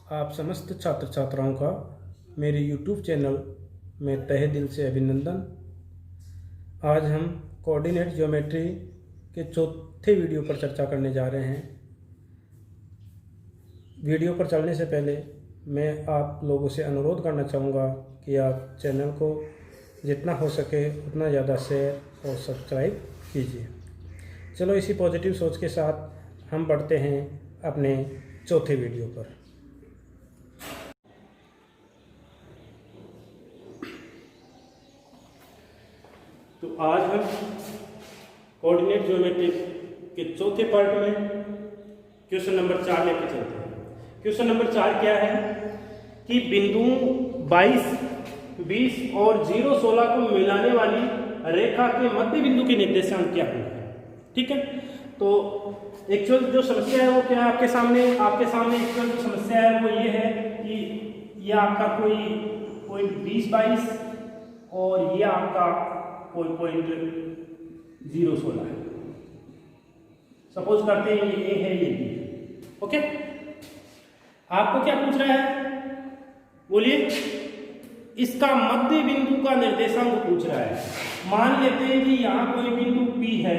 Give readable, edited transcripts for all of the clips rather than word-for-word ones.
आप समस्त छात्र छात्राओं का मेरे YouTube चैनल में तहे दिल से अभिनंदन। आज हम कोऑर्डिनेट ज्योमेट्री के चौथे वीडियो पर चर्चा करने जा रहे हैं। वीडियो पर चलने से पहले मैं आप लोगों से अनुरोध करना चाहूँगा कि आप चैनल को जितना हो सके उतना ज़्यादा शेयर और सब्सक्राइब कीजिए। चलो इसी पॉजिटिव सोच के साथ हम बढ़ते हैं अपने चौथे वीडियो पर। तो आज हम कोऑर्डिनेट ज्योमेट्री के चौथे पार्ट में क्वेश्चन नंबर 4 लेकर चलते हैं। क्वेश्चन नंबर 4 क्या है कि बिंदु 22, 20 और 0, 16 को मिलाने वाली रेखा के मध्य बिंदु के निर्देशांक क्या होंगे। ठीक है, तो एक्चुअल जो समस्या है वो क्या है आपके सामने एक्चुअल जो समस्या है वो ये है कि ये आपका कोई पॉइंट 20, 22 और ये आपका कोई पॉइंट 0, 16 है। सपोज करते हैं ये ए है, ये बी है। ओके, आपको क्या पूछ रहा है, बोलिए। इसका मध्य बिंदु का निर्देशांक पूछ रहा है। मान लेते हैं कि यहां कोई बिंदु P है,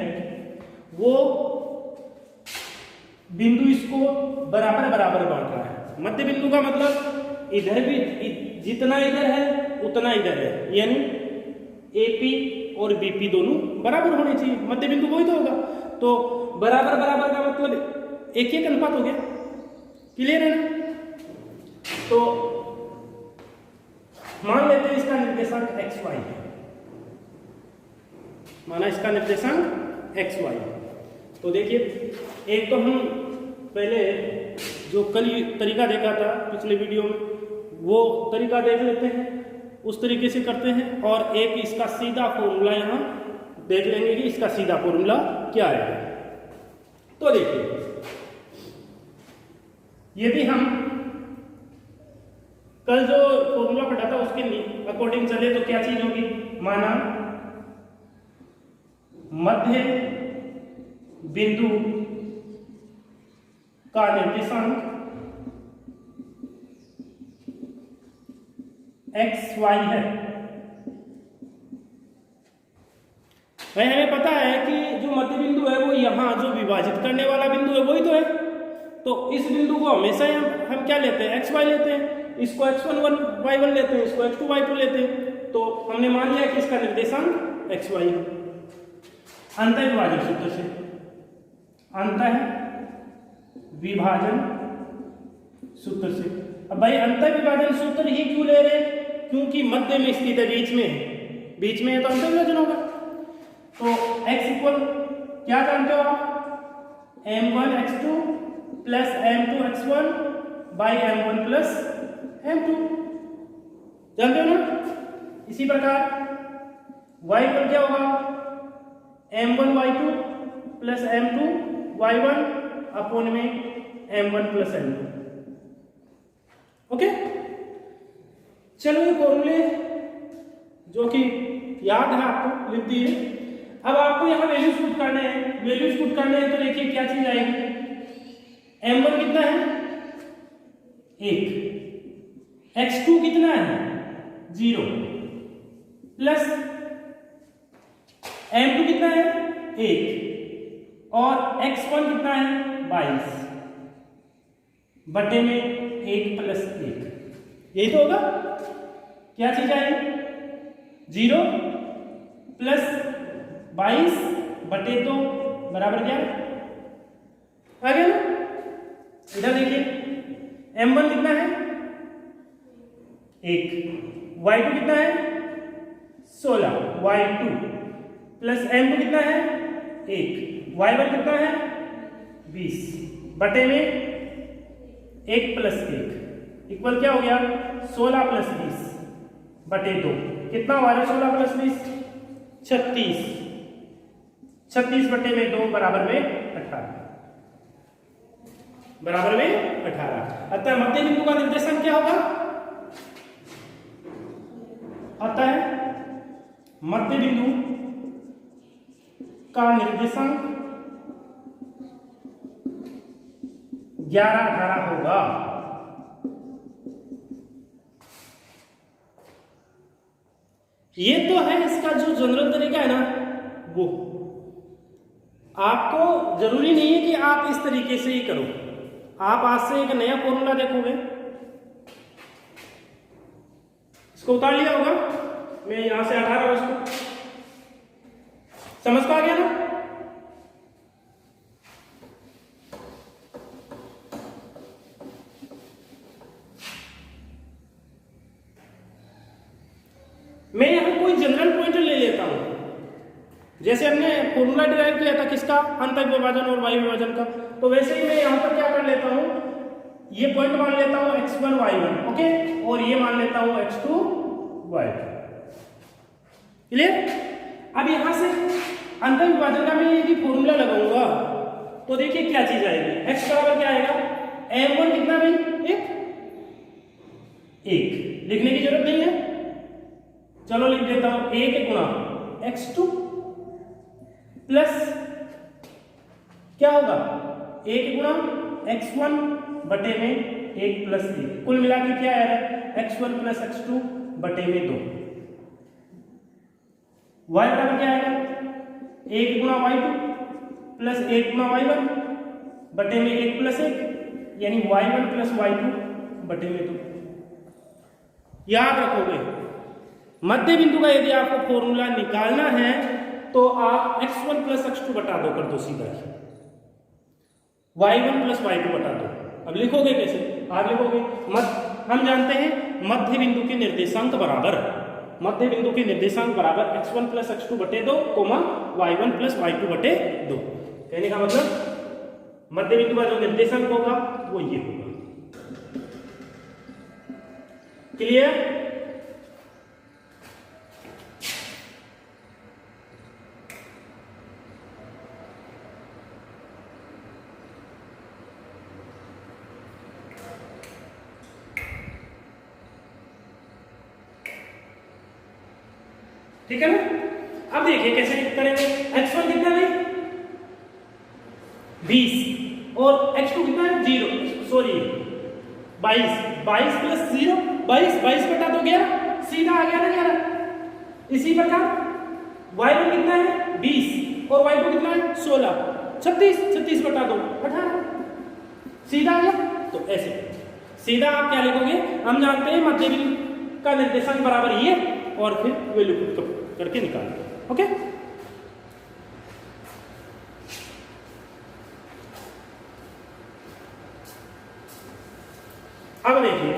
वो बिंदु इसको बराबर बराबर बांट रहा है। मध्य बिंदु का मतलब इधर भी जितना इधर है उतना इधर है, यानी AP और BP दोनों बराबर होने चाहिए। मध्य बिंदु वही तो होगा। तो बराबर बराबर का मतलब एक अनुपात हो गया। क्लियर है ना। तो मान लेते हैं इसका निर्देशांक XY है। माना इसका निर्देशांक XY है। तो देखिए, एक तो हम पहले जो कल तरीका देखा था पिछले वीडियो में, वो तरीका देख लेते हैं, उस तरीके से करते हैं। और एक इसका सीधा फॉर्मूला यहां देख लेंगे कि इसका सीधा फॉर्मूला क्या है। तो देखिए, यदि हम कल जो फॉर्मूला पढ़ा था उसके अकॉर्डिंग चले तो क्या चीज होगी। माना मध्य बिंदु का निर्देशांक XY है। भाई हमें पता है कि जो मध्य बिंदु है वो यहां जो विभाजित करने वाला बिंदु है वही तो है। तो इस बिंदु को हमेशा हम क्या लेते हैं, XY लेते हैं। इसको X1 Y1 लेते हैं, इसको X2 Y2 लेते हैं। तो हमने मान लिया कि इसका निर्देशांक XY है। अंतः विभाजन सूत्र से, अंतः विभाजन सूत्र से। अब भाई अंतः विभाजन सूत्र ही क्यों ले रहे हैं, क्योंकि मध्य में स्थित है, बीच में है, तो अंतः विभाजन होगा। तो x इक्वल क्या जानते हो आप, m1 x2 plus m2 x1 by m1 plus m2, जानते हो ना। इसी प्रकार y पर क्या होगा, m1 y2 plus m2 y1 upon में m1 प्लस m2। ओके, चलो ये फॉर्मूले जो कि याद है आपको लिख दिए। अब आपको यहां वैल्यूज पुट करने हैं। तो देखिए क्या चीज आएगी, m1 कितना है 1, x2 कितना है 0, प्लस m2 कितना है 1 और x1 कितना है 22 बटे में 1 प्लस 1। यही तो होगा। क्या चीज आएगी, 0 प्लस 22 बटे 2 बराबर क्या आ गया ना। इधर देखिए, m1 कितना है 1, y2 कितना है 16, y2 प्लस m2 कितना है 1, y1 कितना है 20 बटे में 1 प्लस 1 इक्वल क्या हो गया 16 प्लस 20 बटे 2। कितना हुआ है 16 प्लस 20 36 बटे में 2 बराबर में 18। अतः मध्य बिंदु का निर्देशांक क्या होगा, अतः मध्य बिंदु का निर्देशांक 11, 18 होगा। ये तो है इसका जो जनरल तरीका है ना, वो आपको जरूरी नहीं है कि आप इस तरीके से ही करो। आप आज से एक नया फॉर्मूला देखोगे, इसको उतार लिया होगा, मैं यहां से हटा रहा हूं, उसको समझ पा गया ना? मैं यहां कोई जनरल पॉइंटर ले लेता हूं, जैसे हमने फॉर्मूला डिराइव किया था किसका, आंतरिक विभाजन और वायु विभाजन का, तो वैसे ही मैं यहां पर क्या कर लेता हूं, ये पॉइंट मान लेता हूं x1 y1, ओके, और ये मान लेता हूं x2 y2। क्लियर? अब यहां से आंतरिक विभाजन का मैं यदि फॉर्मूला लगाऊंगा तो देखिए क्या चीज आएगी, x बराबर क्या आएगा, m1 कितना भाई, एक लिखने की जरूरत नहीं है, चलो लिख देता हूं, 1 गुणा x2 प्लस क्या होगा, 1 गुणा x1 बटे में 1 प्लस 1, कुल मिला के क्या है, x1 प्लस x2 बटे में 2। y बराबर क्या आएगा, 1 गुणा y2 प्लस 1 गुणा y1 बटे में 1 प्लस 1, यानी y1 प्लस y2 बटे में 2। याद रखोगे, मध्य बिंदु का यदि आपको फॉर्मूला निकालना है तो आप x1 प्लस x2 बटा दो कर दो सीधा ही, y1 प्लस y2 बटा दो। अब लिखोगे कैसे, आप लिखोगे हम जानते हैं मध्य बिंदु के निर्देशांक बराबर, मध्य बिंदु के निर्देशांक बराबर x1 प्लस x2 बटे 2 कोमा y1 प्लस y2 बटे 2। कहने का मतलब मध्य बिंदु का जो निर्देशांक होगा वो ये होगा। क्लियर? ठीक है ना? अब देखिए कैसे करेंगे, x1 कितना है 20 और x2 कितना है 0, सॉरी 22 प्लस 0 22 बटा दो 11, सीधा आ गया ना 11। इसी प्रकार y1 कितना है 20 और y2 कितना है 16, 36 बटा दो 18, सीधा आ गया। तो ऐसे सीधा आप क्या लिखोगे, हम जानते हैं मध्य बिंदु का निर्देशांक बराबर ये, और फिर वैल्यू करके निकाल दो। ओके, अब देखिए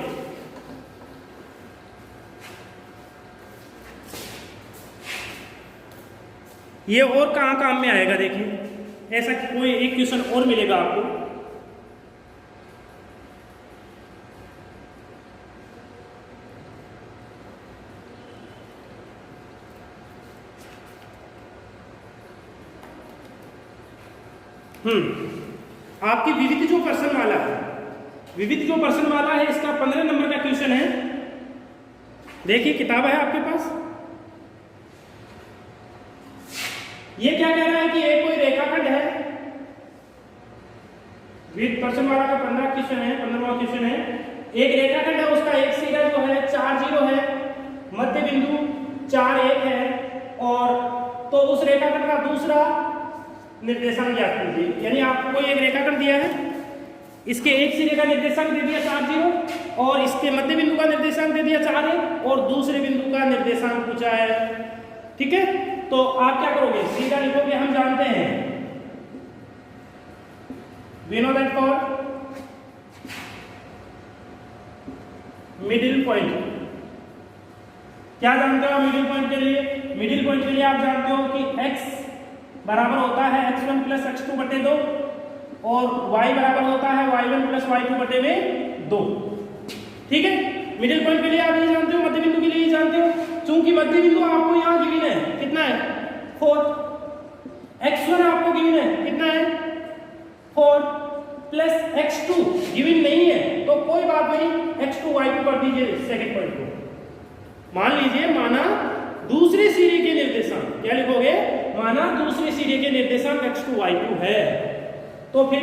ये और कहां काम में आएगा, देखिए ऐसा कोई एक क्वेश्चन और मिलेगा आपको। आपकी विविध जो प्रश्न वाला है, विविध जो प्रश्न वाला है, इसका 15 नंबर का क्वेश्चन है। देखिए किताब है आपके पास, ये क्या कह रहा है कि एक कोई रेखाखंड है, विविध प्रश्न वाला का 15 क्वेश्चन है, 15वां क्वेश्चन है। एक रेखाखंड है, उसका एक सिरा जो है 4 0 है, मध्य बिंदु 4 1 है, और तो उस रेखाखंड का दूसरा निर्देशांक ज्ञात कीजिए। यानी आपको एक रेखाखंड दिया है, इसके एक सिरे का निर्देशांक दे दिया 4 0 और इसके मध्य बिंदु का निर्देशांक दे दिया 4 1 और दूसरे बिंदु का निर्देशांक पूछा है। ठीक है, तो आप क्या करोगे, सीधा लिखोगे, हम जानते हैं we know that for middle point, क्या जानते हो मिडिल पॉइंट के लिए, मिडिल पॉइंट के लिए आप जानते हो कि x बराबर होता है x1 प्लस x2 बटे 2 और y बराबर होता है y1 प्लस y2 बटे में 2। ठीक है, मिडिल पॉइंट के लिए आप ये जानते हो, मध्य बिंदु के लिए ये जानते हो। चूंकि मध्य बिंदु आपको यहाँ गिवन है, कितना है 4, x1 आपको गिवन है कितना है 4 प्लस x2 गिवन नहीं है, तो कोई बात नहीं, x2 y2 कर दीजिए सेकंड पॉइंट को। मान लीजिए, माना दूसरे सिरे के निर्देशांक, क्या लिखोगे, माना दूसरे सिरे के निर्देशांक x2 y2 है, तो फिर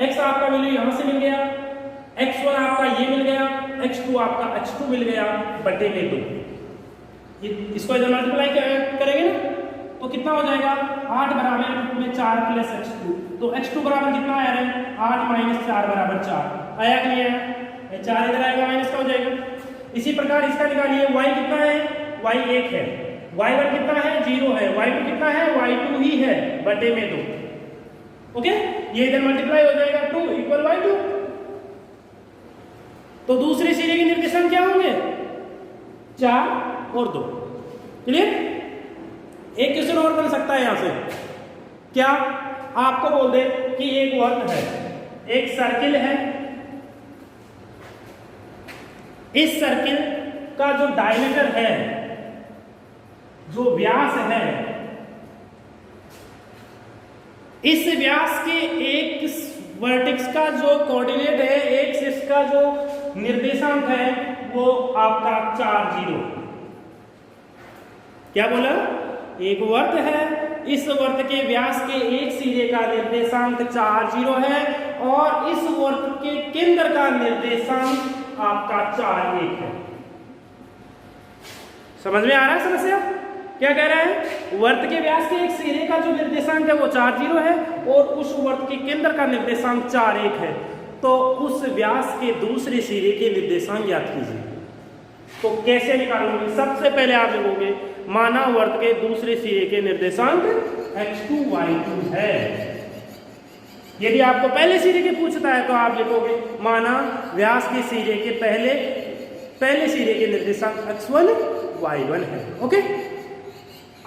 x आपका वैल्यू यहां से मिल गया, x1 आपका ये मिल गया, x2 आपका x2 मिल गया बटे में 2। इसको इधर मल्टीप्लाई करेंगे ना तो कितना हो जाएगा 8 बराबर में 4 प्लस x2, तो x2 बराबर कितना आया है 8 माइनस 4 बराबर 4 आया कि नहीं आया, 4 इधर आएगा माइनस का हो जाएगा। इसी प्रकार इसका निकालिए y कितना है, y 1 है, y1 कितना है 0 है, y2 कितना है y2 ही है बटे में 2। ओके, ये इधर मल्टीप्लाई हो जाएगा 2 इक्वल y2। तो दूसरे सिरे के निर्देशांक क्या होंगे 4 और 2। क्लियर। एक क्वेश्चन और बन सकता है यहां से, क्या आपको बोल दे कि एक वर्ग है, एक सर्किल है, इस सर्किल का जो डायमीटर है, जो व्यास है, इस व्यास के एक वर्टेक्स का जो कोऑर्डिनेट है, एक्स का जो निर्देशांक है वो आपका 4 0। क्या बोला, एक वर्त है, इस वर्त के व्यास के एक सिरे का निर्देशांक 4 0 है और इस वर्त के केंद्र का निर्देशांक आपका 4 1 है। समझ में आ रहा है समस्या, क्या कह रहा है, वर्त के व्यास के एक सिरे का जो निर्देशांक है वो 4 0 है और उस वर्त के केंद्र का निर्देशांक 4 1 है, तो उस व्यास के दूसरे सिरे के निर्देशांक ज्ञात कीजिए। तो कैसे निकालोगे, सबसे पहले आप लिखोगे माना वर्त के दूसरे सिरे के निर्देशांक x2 y2 है। यदि आपको पहले सिरे के पूछता है तो आप लिखोगे माना व्यास के सिरे के पहले सिरे के निर्देशांक x1 y1 है। ओके,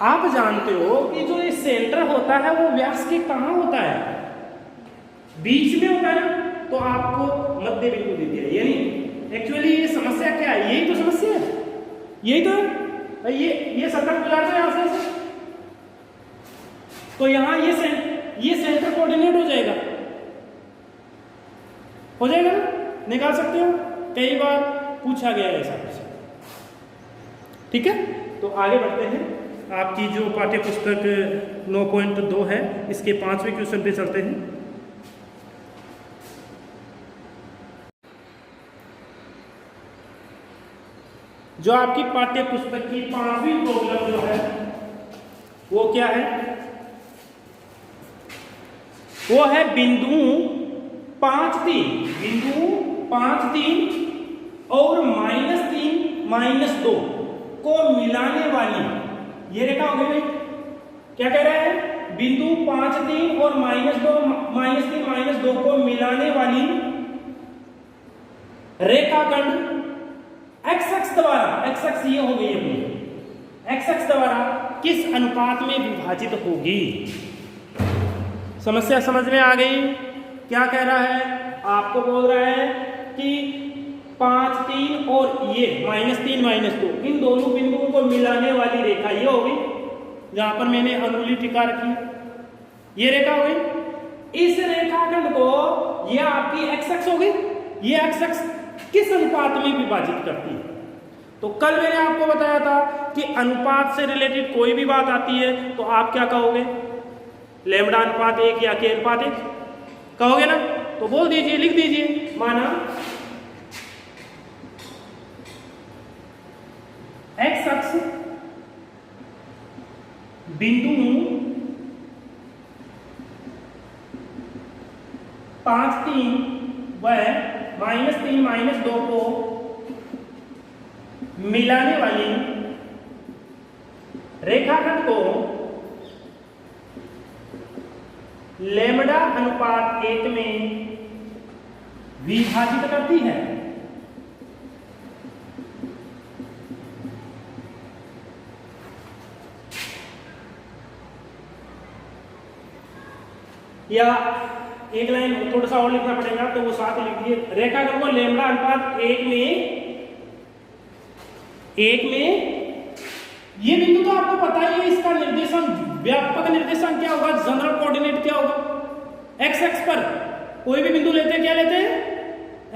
आप जानते हो कि जो ये सेंटर होता है वो व्यास के कहाँ होता है, बीच में होता है ना, तो आपको मध्य बिंदु दे दिया। यानी एक्चुअली ये समस्या क्या है, यही तो समस्या है, यही तो है। ये सर्कल गुजार दो यहां से, तो यहां ये सेंटर कोऑर्डिनेट हो जाएगा ना, निकाल सकते हो, कई बार पूछा गया है ऐसा कुछ। ठीक है, तो आगे बढ़ते हैं। आपकी जो पाठ्य पुस्तक 9.2 है इसके 5वें क्वेश्चन पे चलते हैं। जो आपकी पाठ्य पुस्तक की 5वीं प्रॉब्लम जो है वो क्या है, वो है बिंदु 5 3 और -3 -2 को मिलाने वाली, ये रेखा हो गई भाई, क्या कह रहा है, बिंदु 5 3 और -3 -2 को मिलाने वाली रेखाखंड एक्स एक्स ये हो गई अपनी, एक्स एक्स द्वारा किस अनुपात में विभाजित होगी। समस्या समझ में आ गई। क्या कह रहा है, आपको बोल रहा है कि 5 3 और ये -3 -2 इन दोनों बिंदुओं को मिलाने वाली रेखा ये हो गई, जहां पर मैंने अंगुली टिका रखी, ये रेखा हो गई। इस रेखाखंड को ये आपकी एक्स एक्स हो गई, ये एक्स एक्स किस अनुपात में विभाजित करती है। तो कल मैंने आपको बताया था कि अनुपात से रिलेटेड कोई भी बात आती है तो आप क्या कहोगे, लैम्डा अनुपात 1 या के अनुपात 1 कहोगे ना, तो बोल दीजिए, लिख दीजिए, माना एक्स अक्ष बिंदु 5 3 व -3 -2 को मिलाने वाली रेखाखंड को लैम्डा अनुपात 1 में विभाजित करती है। या एक लाइन थोड़ा सा और लिखना पड़ेगा तो वो साथ लिख दिए, रेखाखंड को लैम्डा अनुपात 1 में ये बिंदु तो आपको पता ही है, इसका निर्देशांक व्यापक निर्देशांक क्या होगा, जनरल कोऑर्डिनेट क्या होगा, एक्स एक्स पर कोई भी बिंदु लेते हैं, क्या लेते हैं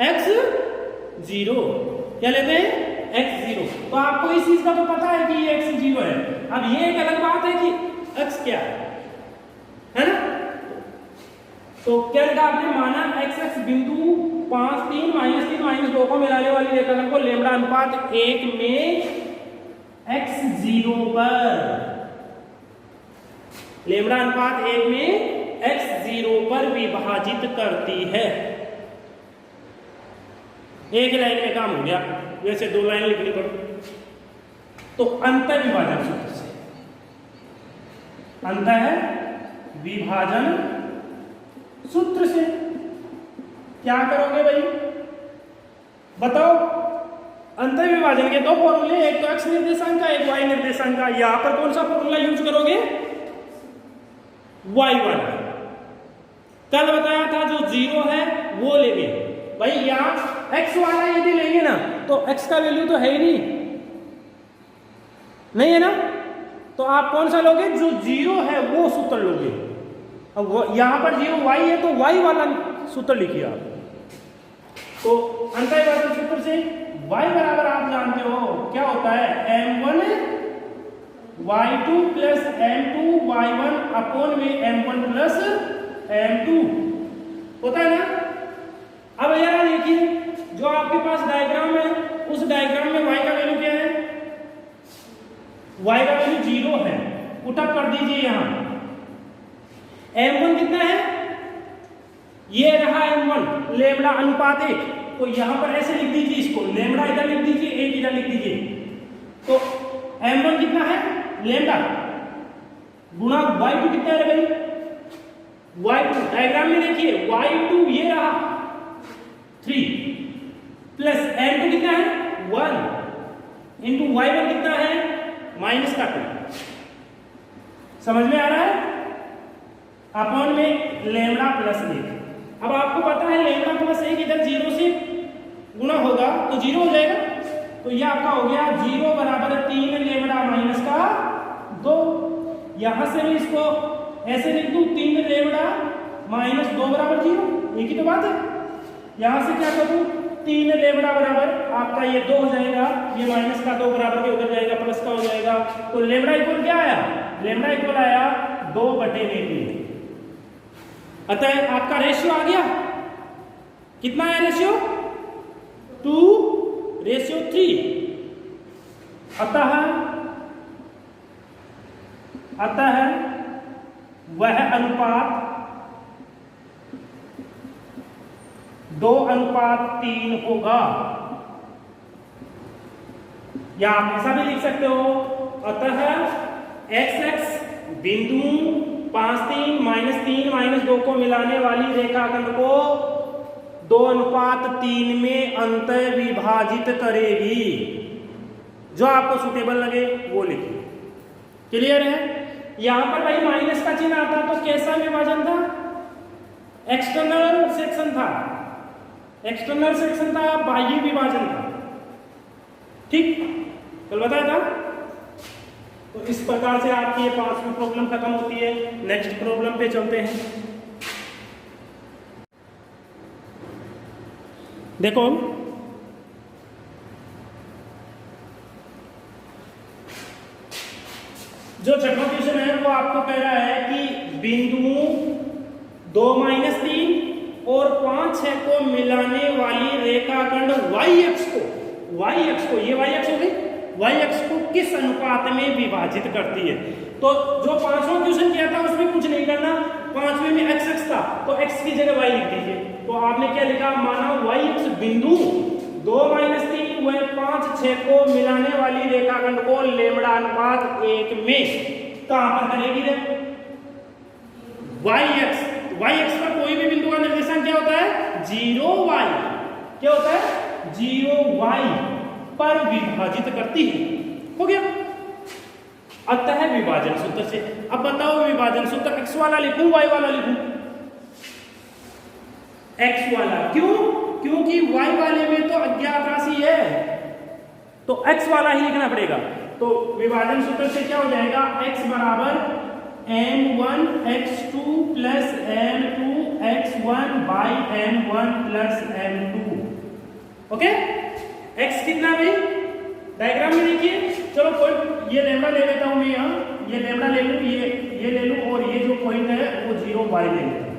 x0, क्या लेते हैं x0। तो आपको इस चीज का तो पता है कि ये x0 है। अब ये एक अलग बात है कि x क्या है ना। तो क्या लिखा आपने, माना एक्स एक्स बिंदु 5 3 -3 -2 को मिलाने वाली रेखाखंड को लैम्डा अनुपात 1 में x0 पर, लेमड़ा अनुपात 1 में x0 पर विभाजित करती है। एक लाइन में काम हो गया, वैसे 2 लाइन लिखनी पड़ी। तो अंतर विभाजन सूत्र से, अंतर विभाजन सूत्र से क्या करोगे भाई बताओ? अंतर विभाजन के 2 फॉर्मूले, एक तो x निर्देशांक का, एक y निर्देशांक का। यहां पर कौन सा फॉर्मूला यूज करोगे? y1। कल बताया था जो 0 है वो लेंगे भाई। यहां x वाला यदि लेंगे ना तो x का वैल्यू तो है ही नहीं है ना, तो आप कौन सा लोगे? जो 0 है वो सूत्र लोगे। अब यहां पर 0 y है तो y वाला सूत्र लिखिए आप। तो अंतर विभाजन सूत्र से y बराबर आप जानते हो क्या होता है? m1 y2 plus m2 y1 upon में m1 प्लस m2 होता है ना। अब यार देखिए, जो आपके पास डायग्राम है उस डायग्राम में y का वैल्यू क्या है? y का वैल्यू 0 है। पुटअप कर दीजिए यहां। m1 कितना है? ये रहा m1, लेमड़ा अनुपात 1। तो यहां पर ऐसे लिख दीजिए इसको, लेमड़ा इधर लिख दीजिए, 1 इधर लिख दीजिए। तो m1 कितना है? लेमड़ा गुणा y2 कितना है भाई? y2 डायग्राम में देखिए, y2 ये रहा 3 प्लस m2 कितना है? 1 इंटू y1 कितना है? माइनस का 2। समझ में आ रहा है? अपॉन में लेमड़ा प्लस 1। अब आपको पता है लेमड़ा प्लस 1 इधर 0 से गुणा होगा तो 0 हो जाएगा। तो ये आपका हो गया 0 बराबर 3 लेमड़ा माइनस का 2। यहां से मैं इसको ऐसे लिख दूं, 3 लेमड़ा माइनस 2 बराबर 0। एक ही तो बात है। यहां से क्या करूं? 3 लेमड़ा बराबर आपका ये 2 हो जाएगा, ये माइनस का 2 बराबर के उधर जाएगा, प्लस का हो जाएगा। तो लेमड़ा इक्वल क्या आया? लेमड़ा इक्वल आया 2/3। अतः आपका रेशियो आ गया, कितना है रेशियो? 2:3। अतः वह अनुपात 2:3 होगा। या आप ऐसा भी लिख सकते हो, अतः x बिंदु 5 3 -3 -2 को मिलाने वाली रेखाखंड को 2:3 में अंतर विभाजित करेगी। जो आपको सुटेबल लगे वो लिखिए। क्लियर है? यहां पर भाई माइनस का चिन्ह आता तो कैसा विभाजन था? एक्सटर्नल सेक्शन था। एक्सटर्नल सेक्शन था, बाह्य विभाजन था। ठीक, कल बताया था। तो इस प्रकार से आपकी ये 5वीं प्रॉब्लम खत्म होती है। नेक्स्ट प्रॉब्लम पे चलते हैं। देखो, जो छठवां क्वेश्चन है वो आपको कह रहा है कि बिंदुओं 2 -3 और 5 6 को मिलाने वाली रेखाखंड y अक्ष को ये y अक्ष हो गई, y अक्ष को किस अनुपात में विभाजित करती है। तो जो 5वां क्वेश्चन किया था उसमें कुछ नहीं करना, 5वें में x अक्ष था तो x की जगह y लिख दीजिए। तो आपने क्या लिखा? माना y अक्ष बिंदु 2 -3 व 5 6 को मिलाने वाली रेखाखंड को लेमड़ा अनुपात 1 में कहां पर करेगी रे? y अक्ष पर कोई भी बिंदु का निर्देशांक क्या होता है? 0y। क्या होता है? 0y पर विभाजित करती है। हो गया। अतः विभाजन सूत्र से। अब बताओ विभाजन सूत्र x वाला लिखूं y वाला लिखूं? x वाला। क्यों? क्योंकि y वाले में तो अज्ञात राशि है तो x वाला ही लिखना पड़ेगा। तो विभाजन सूत्र से क्या हो जाएगा? x बराबर m1 x2 plus m2 x1 by m1 plus m2। Okay, x कितना भाई? डायग्राम में देखिए। चलो कोई ये लेमड़ा ले लेता हूं मैं, यहां ये लेमड़ा ले लूं, ये ले लूं और ये जो पॉइंट है वो 0y ले लेता हूं।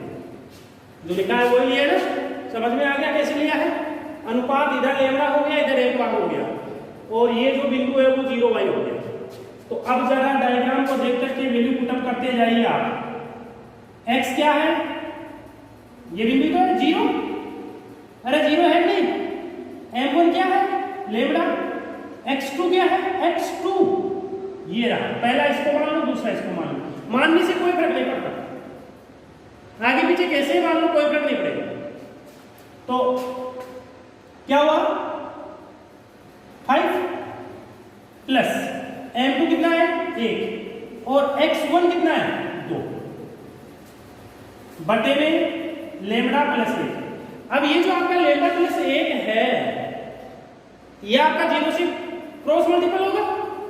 जो लिखा है वही लिया ना? समझ में आ गया कैसे लिया है? अनुपात इधर लेमड़ा हो गया, इधर 1 बार हो गया और ये जो बिंदु है वो 0y हो गया। तो अब जरा डायग्राम को देख करके वैल्यू पुटअप करते जाइए आप। x क्या है, ये बिंदु तो है 0, अरे 0 है नहीं, m1 क्या है लेमड़ा, x2 क्या है x2, ये रहा, पहला इसको मान लो, दूसरा इसको मान लो, मानने से कोई फर्क नहीं पड़ता, आगे पीछे कैसे ही मान लो कोई फर्क नहीं पड़ेगा। तो क्या हुआ 5 प्लस m2 कितना है 1 और x1 कितना है 2 बटे में लेमड़ा प्लस 1। अब ये जो आपका लेमड़ा प्लस 1 है ये आपका 0 से क्रॉस मल्टीपल होगा,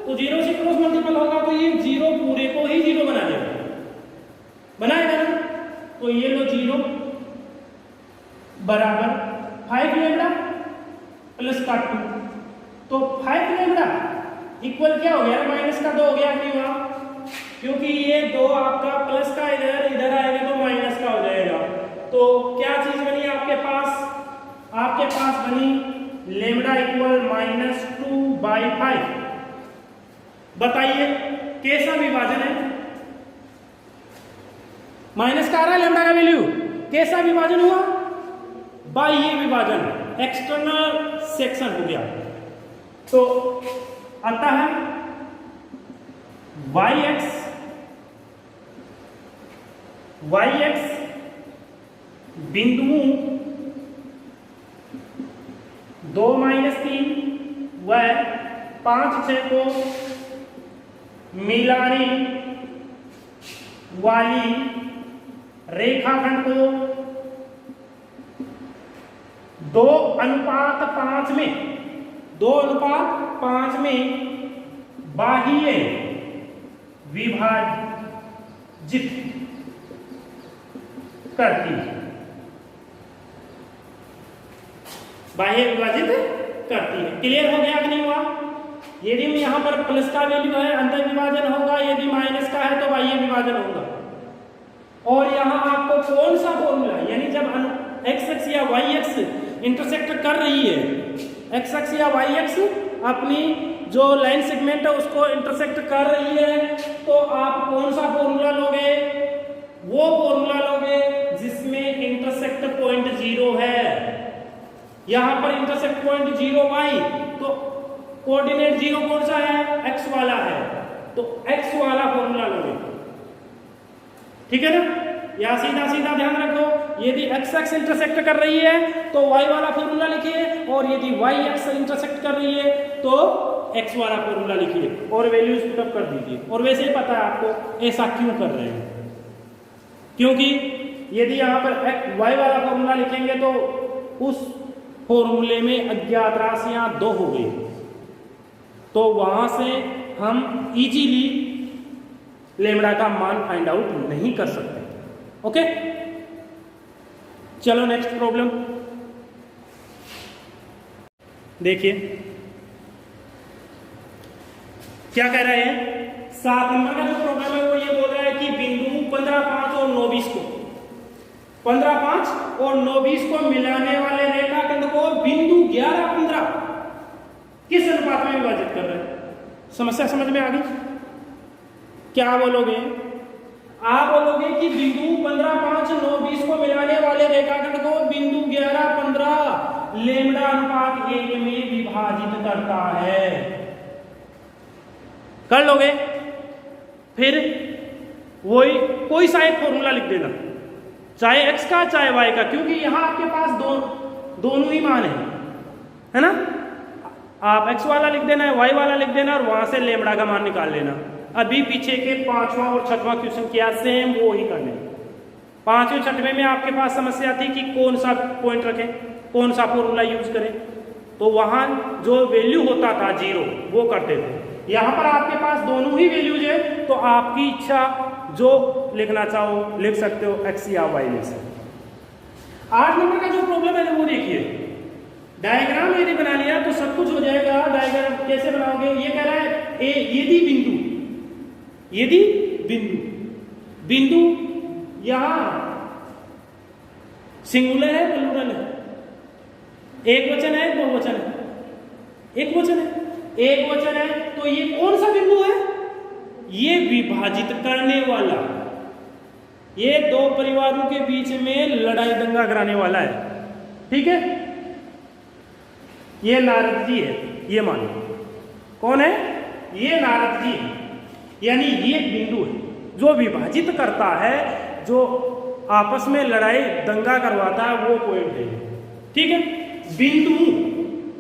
तो 0 से क्रॉस मल्टीपल होगा तो ये 0 पूरे को ही 0 बना देगा, बनाएगा ना। तो ये लो 0 बराबर 5 लेमड़ा प्लस का 2, तो 5 लेमड़ा इक्वल क्या हो गया, माइनस का 2 हो गया, क्यों हुआ, क्योंकि ये 2 आपका प्लस का इधर आएगा तो माइनस का हो जाएगा। तो क्या चीज बनी आपके पास बनी लेमड़ा इक्वल -2/5। बताइए कैसा विभाजन है, माइनस का आ रहा है लेमड़ा का वैल्यू, कैसा विभाजन हुआ, बाह्य विभाजन, एक्सटर्नल सेक्शन हो गया। तो आता है yx बिंदुओं 2 - 3 व 5, 6 को मिलाने वाली रेखाखंड को 2:5 में बाह्य विभाजित करती है, बाह्य विभाजित करती है। क्लियर हो गया कि नहीं हुआ? यदि यहां पर प्लस का वैल्यू है अंतर विभाजन होगा, यदि माइनस का है तो बाह्य विभाजन होगा। और यहां आपको कौन सा फॉर्मूला, यानी जब x या y इंटरसेक्ट कर रही है, x या y अपनी जो लाइन सेगमेंट है उसको इंटरसेक्ट कर रही है, तो आप कौन सा फॉर्मूला लोगे, वो फॉर्मूला लोगे जिसमें इंटरसेक्ट पॉइंट 0 है। यहां पर इंटरसेक्ट पॉइंट 0 y, तो कोऑर्डिनेट 0 कौन सा है, x वाला है, तो x वाला फॉर्मूला लोगे, ठीक है ना। या सीधा ध्यान रखो, यदि x इंटरसेक्ट कर रही है तो y वाला फॉर्मूला लिखिए, और यदि y x इंटरसेक्ट कर रही है तो x वाला फॉर्मूला लिखिए और वैल्यूज पुटअप कर दीजिए। और वैसे ही पता है आपको ऐसा क्यों कर रहे हैं, क्योंकि यदि यहाँ पर y वाला फॉर्मूला लिखेंगे तो उस फॉर्मूले में अज्ञात राशियां 2 हो गई, तो वहां से हम इजीली लेमड़ा का मान फाइंड आउट नहीं कर सकते। ओके, चलो नेक्स्ट प्रॉब्लम देखिए क्या कह रहे हैं। 7 नंबर का जो प्रॉब्लम है वो ये बोल रहा है कि बिंदु 15, 5 और 9, 20 को 15, 5 और 9, 20 को मिलाने वाले रेखाखंड को बिंदु 11, 15 किस अनुपात में विभाजित कर रहे हैं। समस्या समझ में आ गई? क्या बोलोगे आप? बोलोगे कि बिंदु 15, 5, 9, 20 को मिलाने वाले रेखाखंड को बिंदु 11, 15 लेमड़ा अनुपात 1 में विभाजित करता है। कर लोगे? फिर वही कोई सा एक फॉर्मूला लिख देना, चाहे x का चाहे y का, क्योंकि यहां आपके पास दोनों ही मान है ना। आप x वाला लिख देना है, y वाला लिख देना और वहां से लेमड़ा का मान निकाल लेना। अभी पीछे के 5वां और 6वां क्वेश्चन किया सेम वो ही करने। 5वें 6वें में आपके पास समस्या थी कि कौन सा पॉइंट रखें, कौन सा फॉर्मूला यूज करें, तो वहां जो वैल्यू होता था 0 वो करते थे। यहां पर आपके पास दोनों ही वैल्यूज है, तो आपकी इच्छा जो लिखना चाहो लिख सकते हो, x या y में से। 8 नंबर का जो प्रॉब्लम है वो देखिए, डायग्राम यदि बना लिया तो सब कुछ हो जाएगा। डायग्राम कैसे बनाओगे, ये कह रहा है यदि बिंदु यहां सिंगुलर है प्लूरल है, एक वचन है बहुवचन है, एक वचन है, एक वचन है, तो ये कौन सा बिंदु है, ये विभाजित करने वाला, ये दो परिवारों के बीच में लड़ाई दंगा कराने वाला है, ठीक है। ये नारद जी है, ये मानो कौन है, ये नारद जी है, यानी ये बिंदु है जो विभाजित करता है, जो आपस में लड़ाई दंगा करवाता है, वो पॉइंट है, ठीक है। बिंदु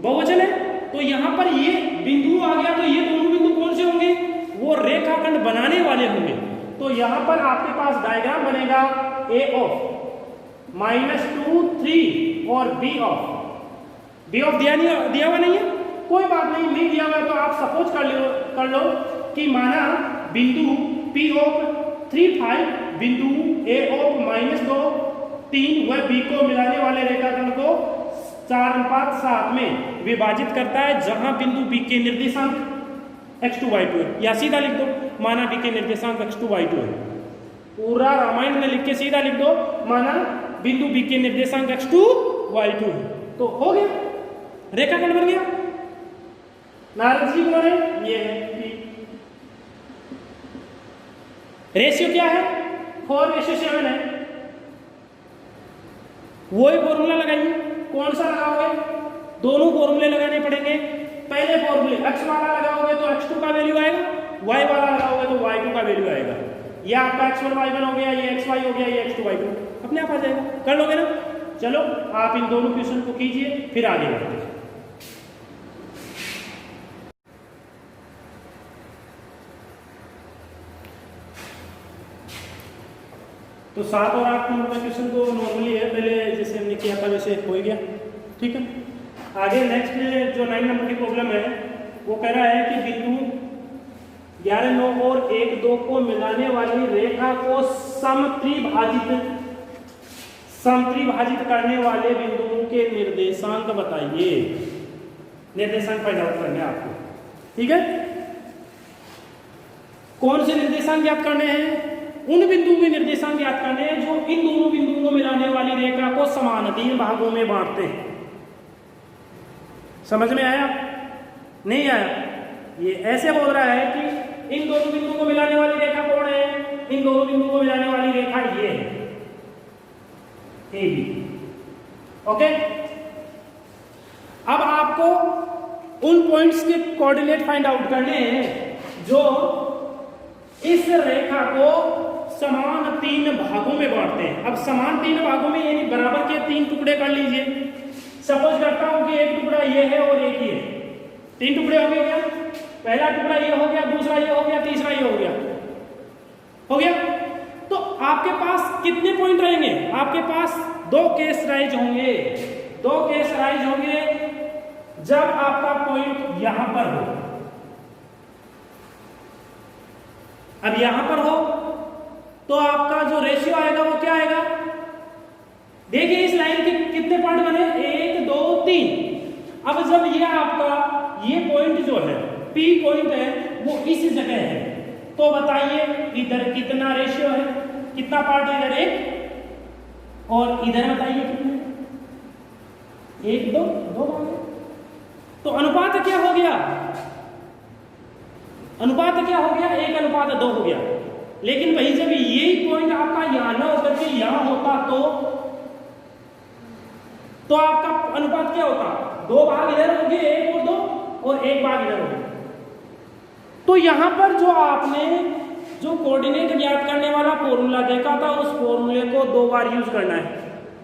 बहुवचन है, तो यहां पर ये बिंदु आ गया, तो ये दोनों बिंदु कौन से होंगे, वो रेखाखंड बनाने वाले होंगे। तो यहां पर आपके पास डायग्राम बनेगा ए ऑफ -2 3 और बी ऑफ दिया हुआ नहीं है, कोई बात नहीं दिया हुआ तो आप सपोज कर लो कि माना बिंदु P ऑफ 3 5 बिंदु A ऑफ -2 3 व B को मिलाने वाले रेखाखंड को 4:7 में विभाजित करता है, जहां बिंदु B के निर्देशांक x2 y2 है, या सीधा लिख दो माना B के निर्देशांक x2 y2 है, पूरा रामायण में लिख के सीधा लिख दो माना बिंदु B के निर्देशांक x2 y2 है, तो हो गया, रेखाखंड बन गया। नारद जी कौन है, ये है P। रेशियो क्या है, 4:7 है, वही फॉर्मूला लगाइए, कौन सा लगाओगे, दोनों फॉर्मूले लगाने पड़ेंगे। पहले फॉर्मूले x वाला लगाओगे तो x2 का वैल्यू आएगा, y वाला लगाओगे तो y2 का वैल्यू आएगा, ये आपका x1 y1 हो गया, ये xy हो गया, ये x2 y2 अपने आप आ जाएगा, कर लोगे ना। चलो आप इन दोनों क्वेश्चन को कीजिए, फिर आगे बढ़ते हैं। तो 7 और 8 नंबर का क्वेश्चन तो नॉर्मली है, पहले जैसे हमने किया था वैसे हो ही गया, ठीक है। आगे नेक्स्ट जो 9 नंबर की प्रॉब्लम है, वो कह रहा है कि बिंदु 11 9 और 1 2 को मिलाने वाली रेखा को समत्रिभाजित करने वाले बिंदुओं के निर्देशांक बताइए। निर्देशांक फाइंड आउट करने आपको, ठीक है। कौन से निर्देशांक ज्ञात करने हैं, उन बिंदुओं के निर्देशांक ज्ञात करने हैं जो इन दोनों बिंदुओं को मिलाने वाली रेखा को समान 3 भागों में बांटते हैं। समझ में आया, नहीं आया, ये ऐसे बोल रहा है कि इन दोनों बिंदुओं को मिलाने वाली रेखा कौन है, इन दोनों बिंदुओं को मिलाने वाली रेखा ये है AB, ओके। अब आपको उन पॉइंट्स के कोऑर्डिनेट फाइंड आउट करने हैं जो इस रेखा को समान 3 भागों में बांटते हैं। अब समान 3 भागों में यानी बराबर के 3 टुकड़े कर लीजिए। सपोज करता हूं कि एक टुकड़ा ये है और एक ये, 3 टुकड़े हो गए क्या, पहला टुकड़ा ये हो गया, दूसरा ये हो गया, तीसरा ये हो गया, हो गया। तो आपके पास कितने पॉइंट रहेंगे, आपके पास 2 केस राइज होंगे, 2 केस राइज होंगे जब आपका पॉइंट यहां पर हो। अब यहां पर हो तो आपका जो रेशियो आएगा वो क्या आएगा, देखिए इस लाइन के कितने पॉइंट बने, 1 2 3। अब जब ये आपका ये पॉइंट जो है P पॉइंट है वो इस जगह है, तो बताइए इधर कितना रेशियो है, कितना पार्ट इधर 1 और इधर बताइए कितने, 1 2 2 भाग। तो अनुपात क्या हो गया, अनुपात क्या हो गया, 1:2 हो गया। लेकिन भाई जब यही पॉइंट आपका यहां ना होकर के यहां होता तो आपका अनुपात क्या होता, 2 भाग इधर होंगे 1 और 2 और 1 भाग इधर होंगे। तो यहां पर जो आपने जो कोऑर्डिनेट ज्ञात करने वाला फॉर्मूला देखा था, उस फॉर्मूले को 2 बार यूज करना है।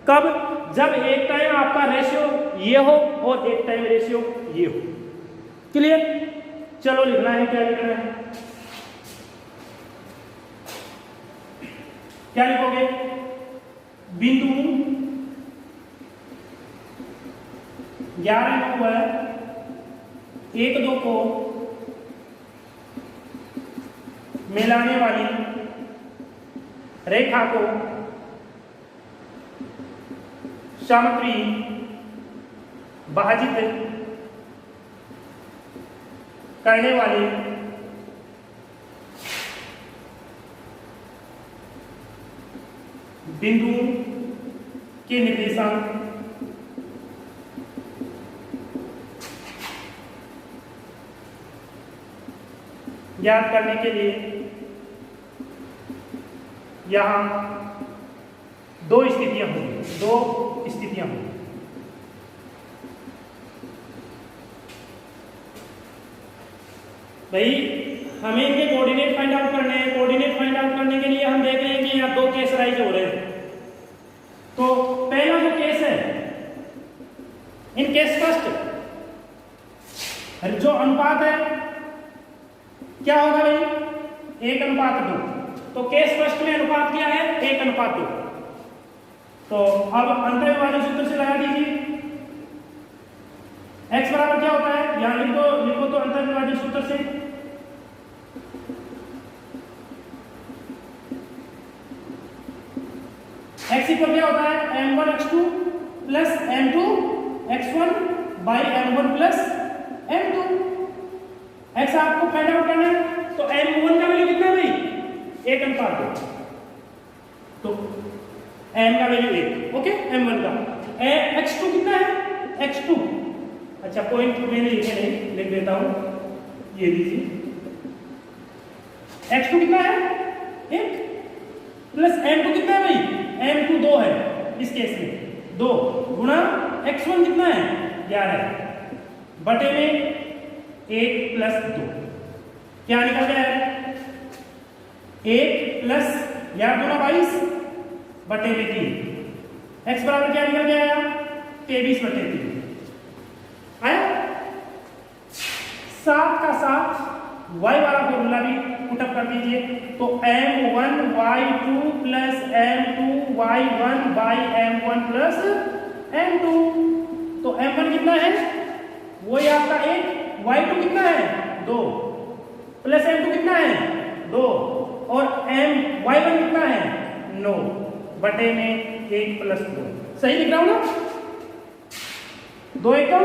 कब, जब एक टाइम आपका रेशियो ये हो और एक टाइम रेशियो ये हो। क्लियर, चलो लिखना है, क्या लिखना है, क्या लिखोगे, बिंदु 11 9 है 1 2 को मिलाने वाली रेखा को समत्रि भाजित करने वाले बिंदु के निर्देशांक ज्ञात करने के लिए यहाँ दो स्थितियां होंगी, दो स्थितियां होंगी। भाई हमें इनके कोऑर्डिनेट फाइंड आउट करने हैं। कोऑर्डिनेट फाइंड आउट करने के लिए हम देख रहे हैं कि यहाँ दो केस राइज हो रहे हैं। तो पहला जो केस है, इन केस फर्स्ट जो अनुपात है क्या होगा भाई, 1:2। तो केस फर्स्ट में अनुपात क्या है, 1:2। तो अब अंतर विभाजन सूत्र से लगा दीजिए। x बराबर क्या होता है, यहां लिखो तो अंतर विभाजन सूत्र से x इक्वल क्या होता है, m1x2 plus m2x1 by m1 plus m2। x आपको फाइंड आउट करना है, तो m1 का वैल्यू कितना है भाई, 1:2। तो m का वैल्यू 1, ओके, m1 का। x2 कितना है, x2, अच्छा पॉइंट मैंने लिखे नहीं, लिख देता हूं, ये लीजिए। x2 कितना है, 1 प्लस m2 कितना है भाई, m2 2 है इस केस में, 2 गुणा x1 कितना है, 11 बटे में 1 प्लस 2, क्या निकल गया है, 1 प्लस 22 बटे में 3। x बराबर क्या निकल गया है, 23 बटे 3 आया। 7 का 7 y वाला फॉर्मूला भी पुटअप कर दीजिए। तो m1 y2 plus m2 y1 by m1 plus m2। तो m1 कितना है, वही आपका 1, y2 कितना है, 2 प्लस m2 कितना है, 2 और y1 कितना है, 9 बटे में 1 प्लस 2। सही लिख रहा हूं ना, 2 एकम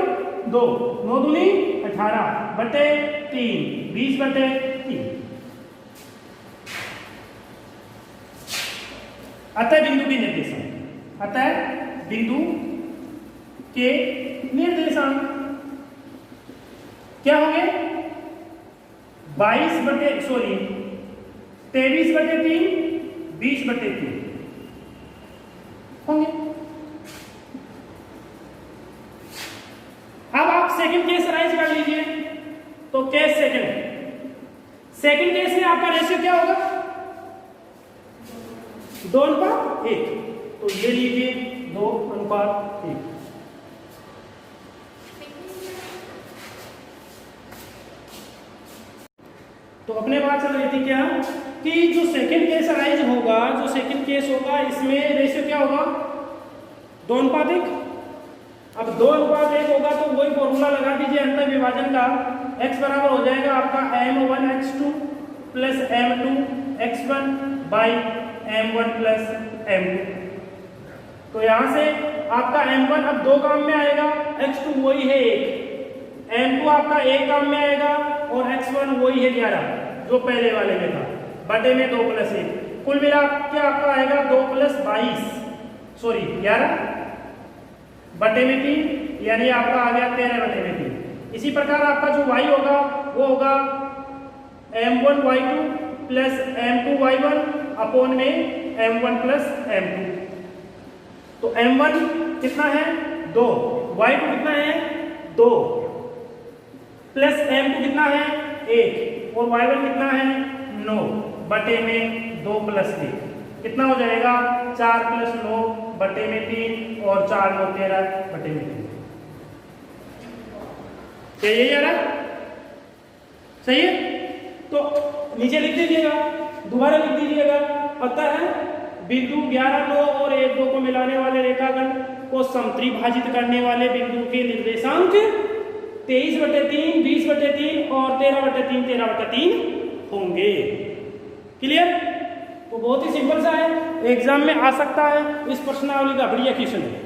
2, 9 दूनी 18 बटे 3, 20 बटे 3। अतः बिंदु के निर्देशांक, अतः बिंदु के निर्देशांक क्या होंगे, 23 बटे 3, 20 बटे 3 होंगे। अब आप सेकंड केस राइज कर लीजिए। तो केस सेकंड केस में आपका रेशियो क्या होगा, 2:1। तो ये लीजिए 2:1। तो अपने बात चल रही थी क्या कि जो सेकंड केस राइज होगा, जो सेकंड केस होगा इसमें रेशियो क्या होगा, 2:1। अब 2:1 होगा तो वही फॉर्मूला लगा दीजिए अंतर विभाजन का। x बराबर हो जाएगा आपका m1x2 plus m2x1 by m1 plus m2। तो यहां से आपका m1 अब 2 काम में आएगा, x2 वही है 1, m2 आपका 1 काम में आएगा और x1 वही है 11 जो पहले वाले में था, बटे में 2 प्लस 1। कुल मिला के आपका आएगा 2 प्लस 11 बटे में 3, यानी आपका आ गया 13 बटे में 3। इसी प्रकार आपका जो y होगा वो होगा m1 y2 plus m2 y1 upon में m1 प्लस m2। तो m1 कितना है, 2, y2 कितना है, 2 प्लस m2 कितना है, 1 और y1 कितना है, 9 बटे में 2 प्लस 1 कितना हो जाएगा, 4 प्लस 9 बटे में 3 और 4 9 13 बटे में 3। क्या यही आ रहा है, सही है। तो नीचे लिख दीजिएगा, दोबारा लिख दीजिएगा। पता है बिंदु 11 9 और 1 2 को मिलाने वाले रेखाखंड को समत्रिभाजित करने वाले बिंदु के निर्देशांक 23 बटे 3, 20 बटे 3 और 13 बटे 3, 13 बटे 3 होंगे। क्लियर। वो बहुत ही सिंपल सा है, एग्जाम में आ सकता है। इस प्रश्नावली का बढ़िया क्वेश्चन है,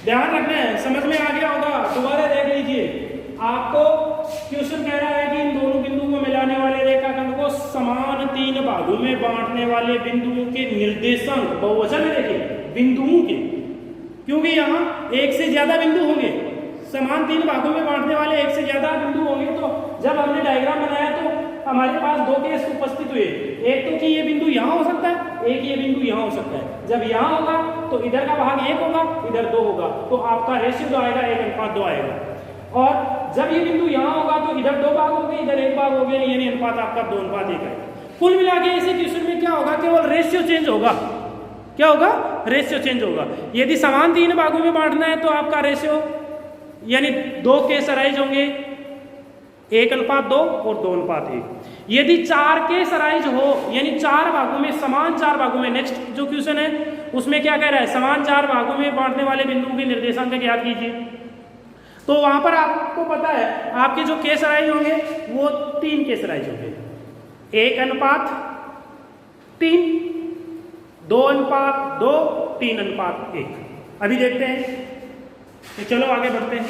ध्यान रखना है, समझ में आ गया होगा। दोबारा देख लीजिए, आपको क्वेश्चन कह रहा है कि इन दोनों बिंदुओं को मिलाने वाले रेखाखंड को समान 3 भागों में बांटने वाले बिंदुओं के निर्देशांक, बहुवचन में देखिए बिंदुओं के, क्योंकि यहाँ एक से ज्यादा बिंदु होंगे, समान 3 भागों में बांटने वाले एक से ज्यादा बिंदु होंगे। तो जब हमने डायग्राम बनाया तो हमारे पास दो केस उपस्थित हुए, एक तो कि ये बिंदु यहाँ हो सकता है, एक ये बिंदु यहाँ हो सकता है। जब यहाँ होगा तो इधर का भाग 1 होगा, इधर 2 होगा, तो आपका रेशियो जो आएगा 1:2 आएगा। और जब ये बिंदु यहाँ होगा तो इधर 2 भाग हो गए, इधर 1 भाग हो गया, यानी अनुपात आपका 2:1 है। कुल मिला के इसी क्वेश्चन में क्या होगा, केवल रेशियो चेंज होगा। क्या होगा, रेशियो चेंज होगा। यदि समान 3 भागों में बांटना है तो आपका रेशियो यानी 2 केस अराइज होंगे, 1:2 और 2:1। यदि 4 केस अराइज हो यानी 4 भागों में, समान 4 भागों में, नेक्स्ट जो क्वेश्चन है उसमें क्या कह रहा है, समान 4 भागों में बांटने वाले बिंदुओं के निर्देशांक ज्ञात कीजिए। तो वहां पर आपको पता है आपके जो केस अराइज होंगे वो 3 केस अराइज होंगे, 1:3, 2:2, 3:1। अभी देखते हैं, तो चलो आगे बढ़ते हैं।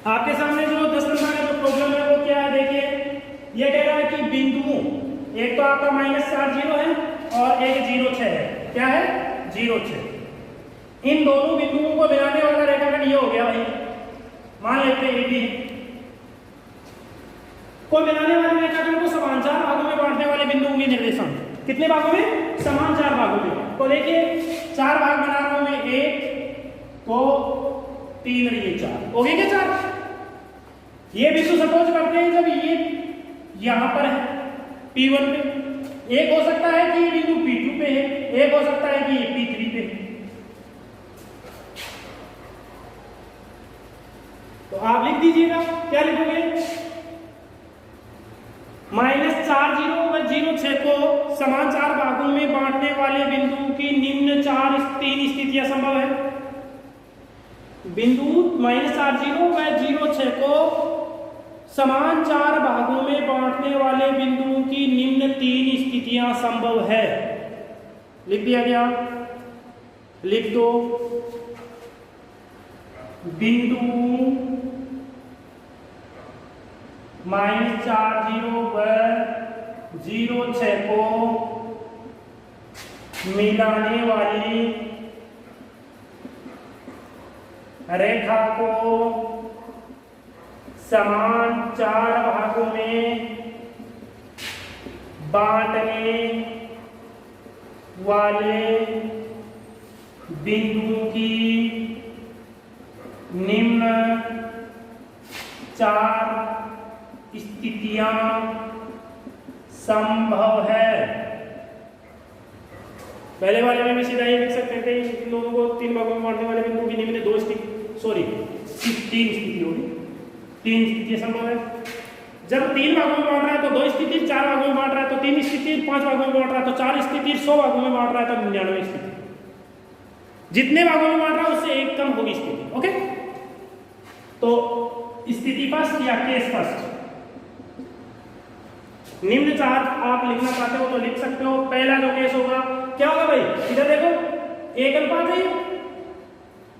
आपके सामने जो 10 नंबर का जो प्रॉब्लम है वो क्या है, देखिए ये कह रहा है कि बिंदुओं, एक तो आपका -4 0 है और एक 0 6 है। क्या है, 0 6। इन दोनों बिंदुओं को मिलाने वाला रेखाखंड ये हो गया भाई, मान लेते हैं AB को मिलाने वाले रेखाखंड को समान 4 भागों में बांटने वाले बिंदुओं के निर्देशांक कितने भागों में, समान 4 भागों में। तो देखिए 4 भाग बना रहा हूं मैं, 1 2 3 और ये 4 हो गए क्या 4। ये बिंदु सपोज करते हैं जब ये यहां पर है P1 पे, एक हो सकता है कि ये बिंदु P2 पे है, एक हो सकता है कि ये P3 पे है। तो आप लिख दीजिएगा, क्या लिखोगे, -4 0 व 0 6 को समान 4 भागों में बांटने वाले बिंदु की निम्न 3 स्थितियां संभव है। बिंदु -4 0 व 0 6 को समान 4 भागों में बांटने वाले बिंदुओं की निम्न 3 स्थितियां संभव है। लिख दिया गया, लिख दो, बिंदु -4 0 व 0 6 को मिलाने वाली रेखा को समान 4 भागों में बांटने वाले बिंदुओं की निम्न 4 स्थितियां संभव है। पहले वाले में भी सीधा ये लिख सकते थे, इन दोनों को 3 भागों में बांटने वाले बिंदुओं की निम्न 3 स्थिति होगी, 3 स्थितियां संभव है। जब 3 भागों में बांट रहा है तो 2 स्थिति, 4 भागों में बांट रहा है तो 3 स्थिति, 5 भागों में बांट रहा है तो 4 स्थिति, 100 भागों में बांट रहा है तो 99 स्थिति। जितने भागों में बांट रहा है उससे एक कम होगी स्थिति। ओके, तो स्थिति फर्स्ट या केस फर्स्ट, निम्न 4 आप लिखना चाहते हो तो लिख सकते हो। पहला जो केस होगा क्या होगा भाई, इधर देखो 1:3 है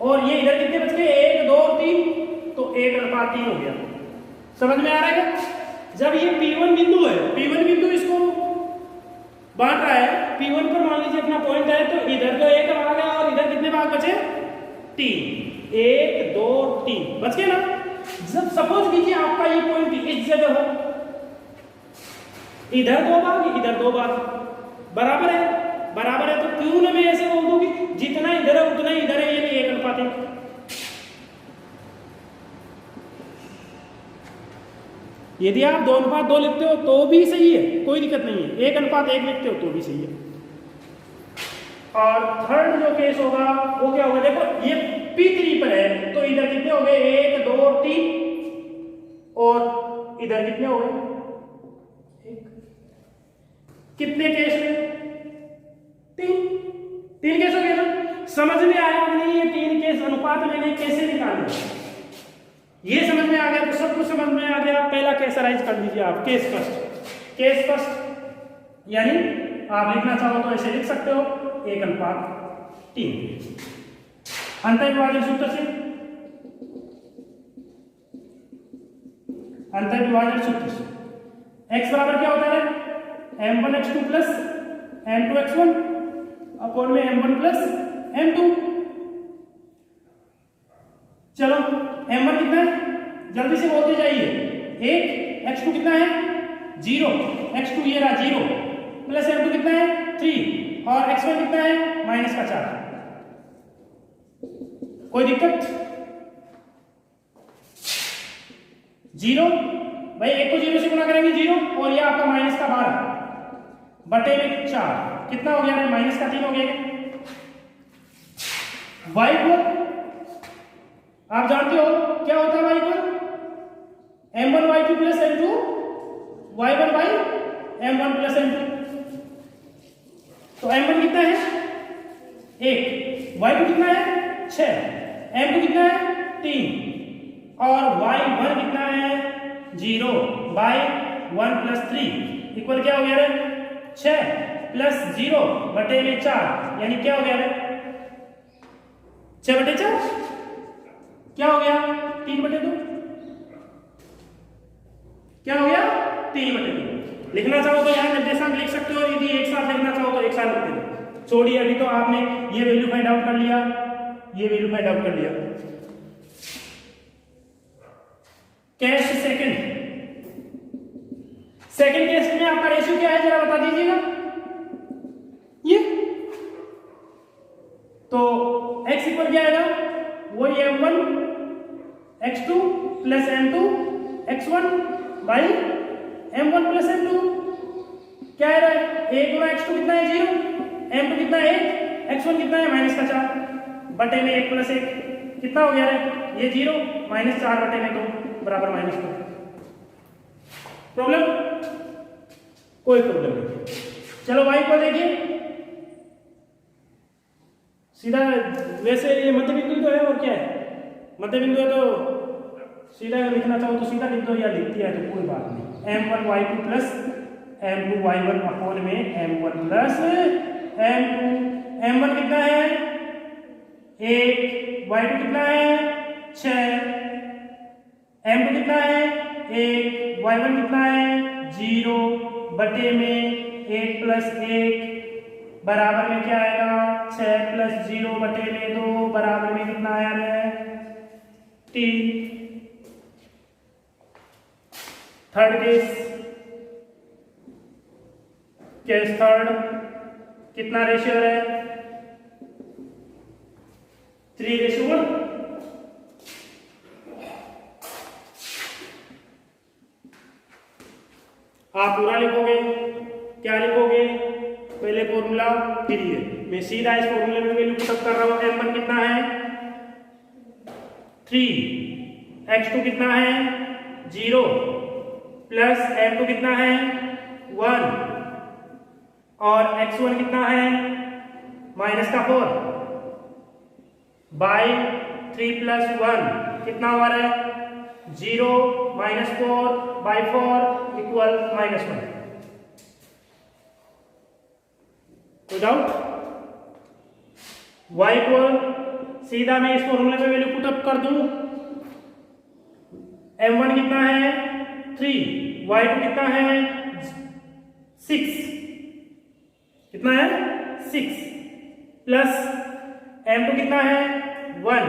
और ये इधर कितने बच गए, 1 2 3, तो 1:3 हो गया। समझ में आ रहा है क्या। जब ये P1 बिंदु है, P1 बिंदु इसको बांट रहा है, P1 पर मान लीजिए अपना पॉइंट है, तो इधर तो 1 भाग है और इधर कितने भाग बचे, 3, 1 2 3 बच गए ना। जब सपोज कीजिए आपका ये पॉइंट इस जगह हो, इधर 2 भाग इधर 2 भाग, बराबर है, बराबर है, तो क्यों ना मैं ऐसे बोल दूं कि जितना इधर है उतना ही इधर है, ये 1:1। यदि आप 2:2 लिखते हो तो भी सही है, कोई दिक्कत नहीं है, 1:1 लिखते हो तो भी सही है। और थर्ड जो केस होगा वो क्या होगा, देखो ये P3 पर है तो इधर कितने हो गए, 1 2 3 और इधर कितने हो गए, कितने केस में, 3 केस हो गए ना। समझ में आया नहीं ये 3 केस अनुपात मैंने कैसे निकाले, ये समझ में आ गया तो सब कुछ समझ में आ गया। पहला केस अराइज कर लीजिए आप, केस फर्स्ट। केस फर्स्ट यानी आप लिखना चाहो तो ऐसे लिख सकते हो, 1:3। अंतःविभाजन सूत्र से, अंतःविभाजन सूत्र से x बराबर क्या होता है, m1x2 प्लस m2x1 अपॉन में m1 प्लस m2। चलो m1 कितना है, जल्दी से बोलते जाइए, 1, x2 कितना है 0, x2 ये रहा 0 प्लस m2 कितना है 3 और x1 कितना है -4। कोई दिक्कत? 0 भाई, 1 को 0 से गुना करेंगे 0 और ये आपका -12 बटे में 4 कितना हो गया रे -3 हो गया। y को आप जानते हो क्या होता है y को m1 y2 plus m2 y1 by m1 plus m2। तो m1 कितना है 1, y2 कितना है 6, m2 कितना है 3 और y1 कितना है 0 बाई 1 प्लस 3 इक्वल क्या हो गया रे 6 प्लस 0 बटे में 4 यानी क्या हो गया रे 6 बटे 4 क्या हो गया 3 बटे 2 क्या हो गया 3 बटे 2। लिखना चाहो तो यहाँ निर्देशांक लिख सकते हो, यदि एक साथ लिखना चाहो तो एक साथ लिख दो। छोड़िए, अभी तो आपने ये वैल्यू फाइंड आउट कर लिया, ये वैल्यू फाइंड आउट कर लिया। कैश सेकंड केस में आपका रेशियो क्या है जरा बता दीजिएगा। ये तो x इक्वल क्या आएगा वही m1 x2 plus m2 x1 by m1 plus m2 क्या है 1 गुना x2 कितना है 0, m2 कितना है 1, x1 कितना है -4 बटे में 1 प्लस 1 कितना हो गया है ये 0 -4 बटे में 2 बराबर -2। प्रॉब्लम? कोई प्रॉब्लम नहीं। चलो y को देखिए, सीधा वैसे ये मध्य बिंदु तो है और क्या है मध्य बिंदु है तो सीधा लिखना चाहो तो सीधा लिख दो या लिख दिया तो कोई बात नहीं। m1 y2 plus m2 y1 upon में m1 प्लस m2। m1 कितना है 1, y2 कितना है 6, m2 कितना है 1, y1 कितना है 0 बटे में 1 प्लस 1 बराबर में क्या आएगा 6 प्लस 0 बटे में 2 बराबर में कितना आया है 3। थर्ड केस थर्ड कितना रेशियो है 3:1। आप पूरा लिखोगे, क्या लिखोगे पहले फॉर्मूला फिर ये, मैं सीधा इस फॉर्मूले में वैल्यू पुट अप कर रहा हूं। m1 कितना है 3, x2 कितना है 0 प्लस m2 कितना है 1 और x1 कितना है -4 बाई 3 प्लस 1 कितना हुआ है 0 -4 बाई 4 इक्वल -1। कोई डाउट? y को सीधा मैं इस फॉर्मूले में वैल्यू पुट अप कर दूं। m1 कितना है 3, y2 कितना है 6, कितना है 6 प्लस m2 कितना है 1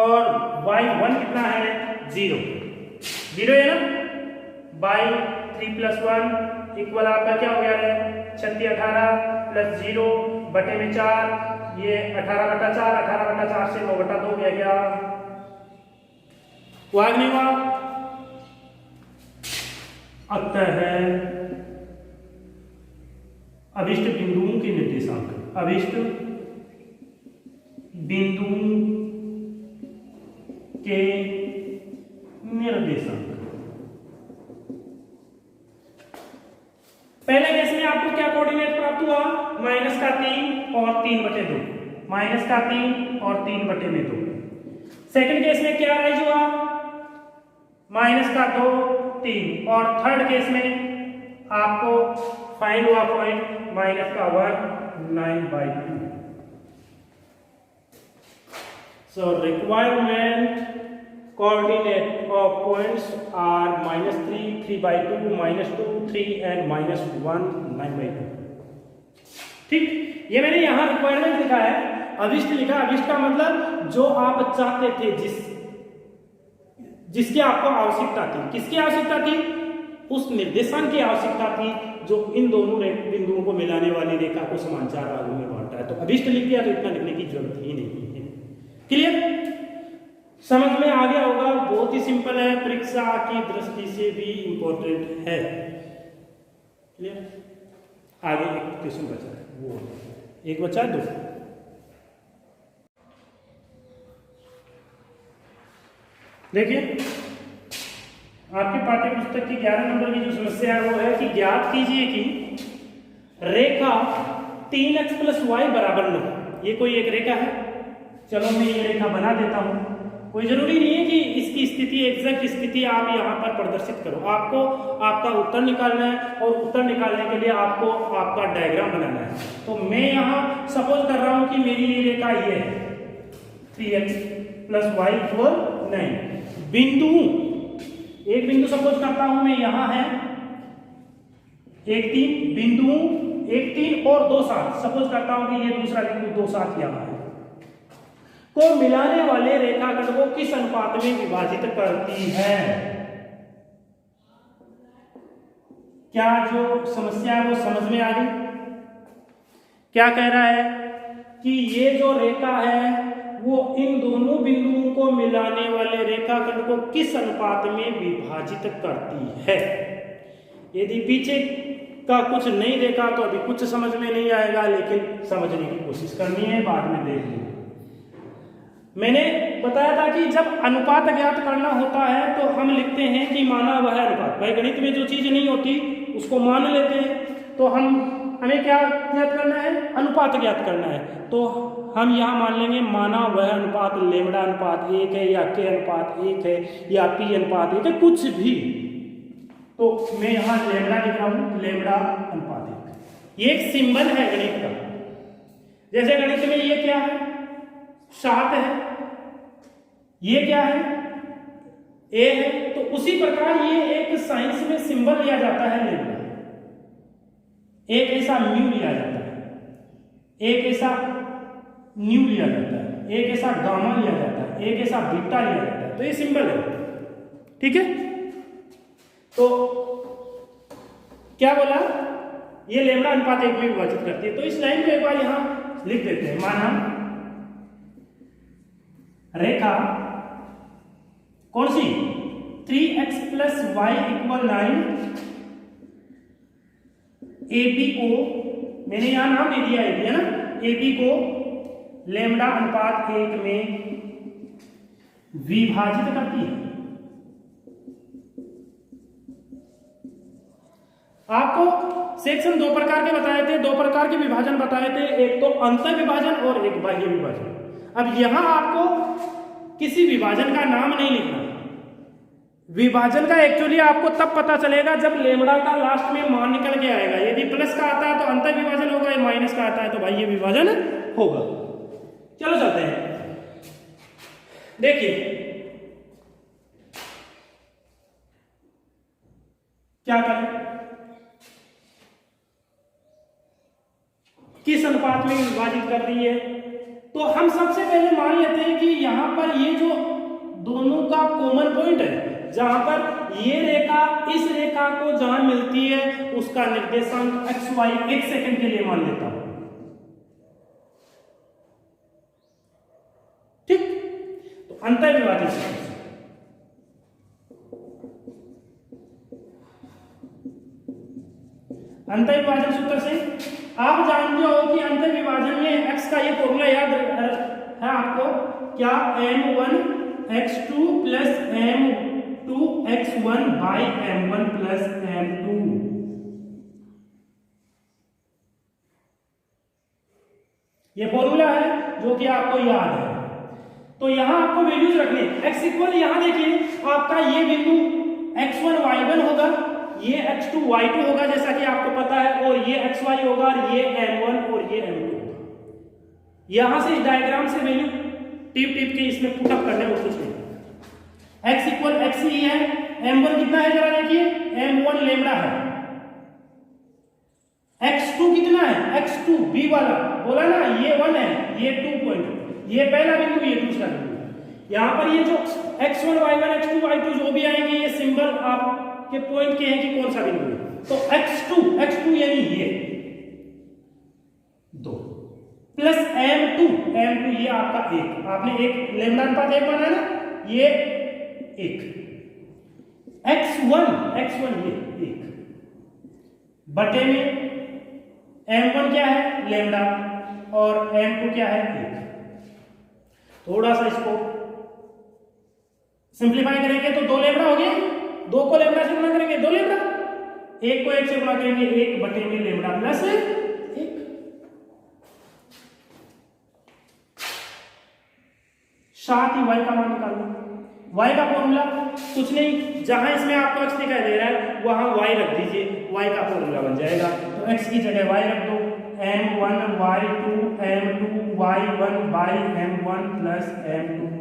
और y1 कितना है 0 है ना बाई 3 प्लस 1 इक्वल आपका क्या हो गया है 36 18 प्लस 0 बटे में 4 ये 18 बटा 4 से 9 बटा 2 गया क्या हुआ नहीं हुआ। अतः अभिष्ट बिंदुओं के निर्देशांक, अभिष्ट बिंदुओं के निर्देशांक। पहले केस में आपको क्या कोऑर्डिनेट प्राप्त हुआ -3 और 3/2, -3 और 3/2। सेकंड केस में क्या राइज हुआ -2 3 और थर्ड केस में आपको फाइंड हुआ point -1 9/2। So requirement coordinate of points are -3 3/2 -2 3 and -1 9/2। ठीक, ये मैंने यहां रिक्वायरमेंट लिखा है, अभिष्ट लिखा। अभिष्ट का मतलब जो आप चाहते थे, जिसकी आपको आवश्यकता थी। किसकी आवश्यकता थी? उस निर्देशांक की आवश्यकता थी जो इन दोनों बिंदुओं को मिलाने वाली रेखा को समान 4 भागों में बांटा है। तो अभिष्ट लिख दिया तो इतना लिखने की जरूरत ही नहीं है। क्लियर? समझ में आ गया होगा। बहुत ही सिंपल है, परीक्षा की दृष्टि से भी इंपॉर्टेंट है। क्लियर? आगे एक क्वेश्चन बचा है, वो एक बचा है, 2। देखिए आपके पाठ्य पुस्तक की 11 नंबर की जो समस्या है वो है कि ज्ञात कीजिए कि रेखा 3x + y = 9। ये कोई एक रेखा है। चलो मैं ये रेखा बना देता हूं। कोई जरूरी नहीं है कि इसकी स्थिति, एग्जैक्ट स्थिति आप यहाँ पर प्रदर्शित करो। आपको आपका उत्तर निकालना है और उत्तर निकालने के लिए आपको आपका डायग्राम बनाना है। तो मैं यहाँ सपोज कर रहा हूं कि मेरी ये रेखा ये है 3x + y = 9। बिंदु, एक बिंदु सपोज करता हूं मैं, यहां है 1 3 बिंदु, 1 3 और 2 7 सपोज करता हूं कि ये दूसरा बिंदु 2 7 यहां है, को मिलाने वाले रेखाखंड को किस अनुपात में विभाजित करती है? क्या जो समस्या है वो समझ में आ गई? क्या कह रहा है कि ये जो रेखा है वो इन दोनों बिंदुओं को मिलाने वाले रेखाखंड को किस अनुपात में विभाजित करती है। यदि पीछे का कुछ नहीं देखा तो अभी कुछ समझ में नहीं आएगा, लेकिन समझने की कोशिश करनी है, बाद में देख लेंगे। मैंने बताया था कि जब अनुपात ज्ञात करना होता है तो हम लिखते हैं कि माना वह अनुपात। भाई गणित में जो चीज नहीं होती उसको मान लेते हैं। तो हमें क्या ज्ञात करना है? अनुपात ज्ञात करना है। तो हम यहाँ मान लेंगे माना वह अनुपात लैम्ब्डा अनुपात 1 है, या k अनुपात 1 है, या p अनुपात 1 है, कुछ भी। तो मैं यहाँ लैम्ब्डा लिख रहा हूँ, लैम्ब्डा अनुपात 1। ये एक सिंबल है गणित का। जैसे गणित में ये क्या है? 7 है, ये क्या है? a है। तो उसी प्रकार ये एक साइंस में सिंबल लिया जाता है लैम्ब्डा। एक ऐसा म्यू लिया जाता है, एक ऐसा न्यू लिया जाता है, एक ऐसा गामा लिया जाता है, एक ऐसा बीटा लिया जाता है। तो ये सिंबल है, ठीक है। तो क्या बोला? ये लैम्ब्डा अनुपात 1 में विभाजित करती है। तो इस लाइन को एक बार यहां लिख देते हैं। माना रेखा कौन सी? 3x + y = 9। AB को मैंने यहां नाम दे दिया है ना, AB को लैम्ब्डा अनुपात 1 में विभाजित करती है। आपको सेक्शन 2 प्रकार के बताए थे, 2 प्रकार के विभाजन बताए थे, एक तो अंतर विभाजन और एक बाह्य विभाजन। अब यहां आपको किसी विभाजन का नाम नहीं लिखना। विभाजन का एक्चुअली आपको तब पता चलेगा जब लैम्ब्डा का लास्ट में मान निकल के आएगा। यदि प्लस का आता है तो अंतर विभाजन होगा, माइनस का आता है तो बाह्य विभाजन होगा। चलो चलते हैं। देखिए क्या करें, किस अनुपात में विभाजित कर रही है। तो हम सबसे पहले मान लेते हैं कि यहां पर ये जो दोनों का कॉमन पॉइंट है, जहां पर ये रेखा इस रेखा को जहां मिलती है उसका निर्देशांक xy 1 सेकंड के लिए मान लेता हूं, ठीक। तो अंतर विभाजन सूत्र, अंतर विभाजन सूत्र से आप जानते हो कि अंतर विभाजन में x का ये फॉर्मूला याद है आपको, क्या? m1 x2 + m2 x1 / m1 + m2। ये फॉर्मूला है जो कि आपको याद है। तो यहां आपको वैल्यूज रखनी है। x इक्वल, यहां देखिए आपका ये बिंदु x1 y1 होगा, ये x2 y2 होगा जैसा कि आपको पता है, और ये xy होगा, और ये m1 और ये m2 होगा। यहां से इस डायग्राम से वैल्यू टिप टिप के इसमें पुटअप करने और कुछ नहीं। x इक्वल x ही है, m1 कितना है जरा देखिए, m1 लैम्ब्डा है, x2 कितना है, x2 b वाला बोला ना, ये 1 है, ये 2 पॉइंट, ये पहला बिंदु, ये दूसरा बिंदु, यहाँ पर ये जो x1 y1 x2 y2 जो भी आएंगे ये सिंबल आपके पॉइंट के हैं कि कौन सा बिंदु है। तो x2 यानी ये 2 प्लस m2 ये आपका 1, आपने एक लैम्डा अनुपात 1 बनाया ना, ये 1, x1 ये 1 बटे में m1 क्या है लैम्डा और m2 क्या है 1। थोड़ा सा इसको सिंप्लीफाई करेंगे तो 2 लैम्डा हो गया, 2 को लैम्डा से गुणा करेंगे 2 लैम्डा, 1 को 1 से गुणा करेंगे 1 बटे में लैम्डा प्लस 1। साथ ही y का मान निकालना। y का फॉर्मूला कुछ नहीं, जहां इसमें आपको x दिखाई दे रहा है वहां y रख दीजिए, y का फॉर्मूला बन जाएगा। तो x की जगह y रख दो, m1 y2 m2 y1 by m1 plus m2।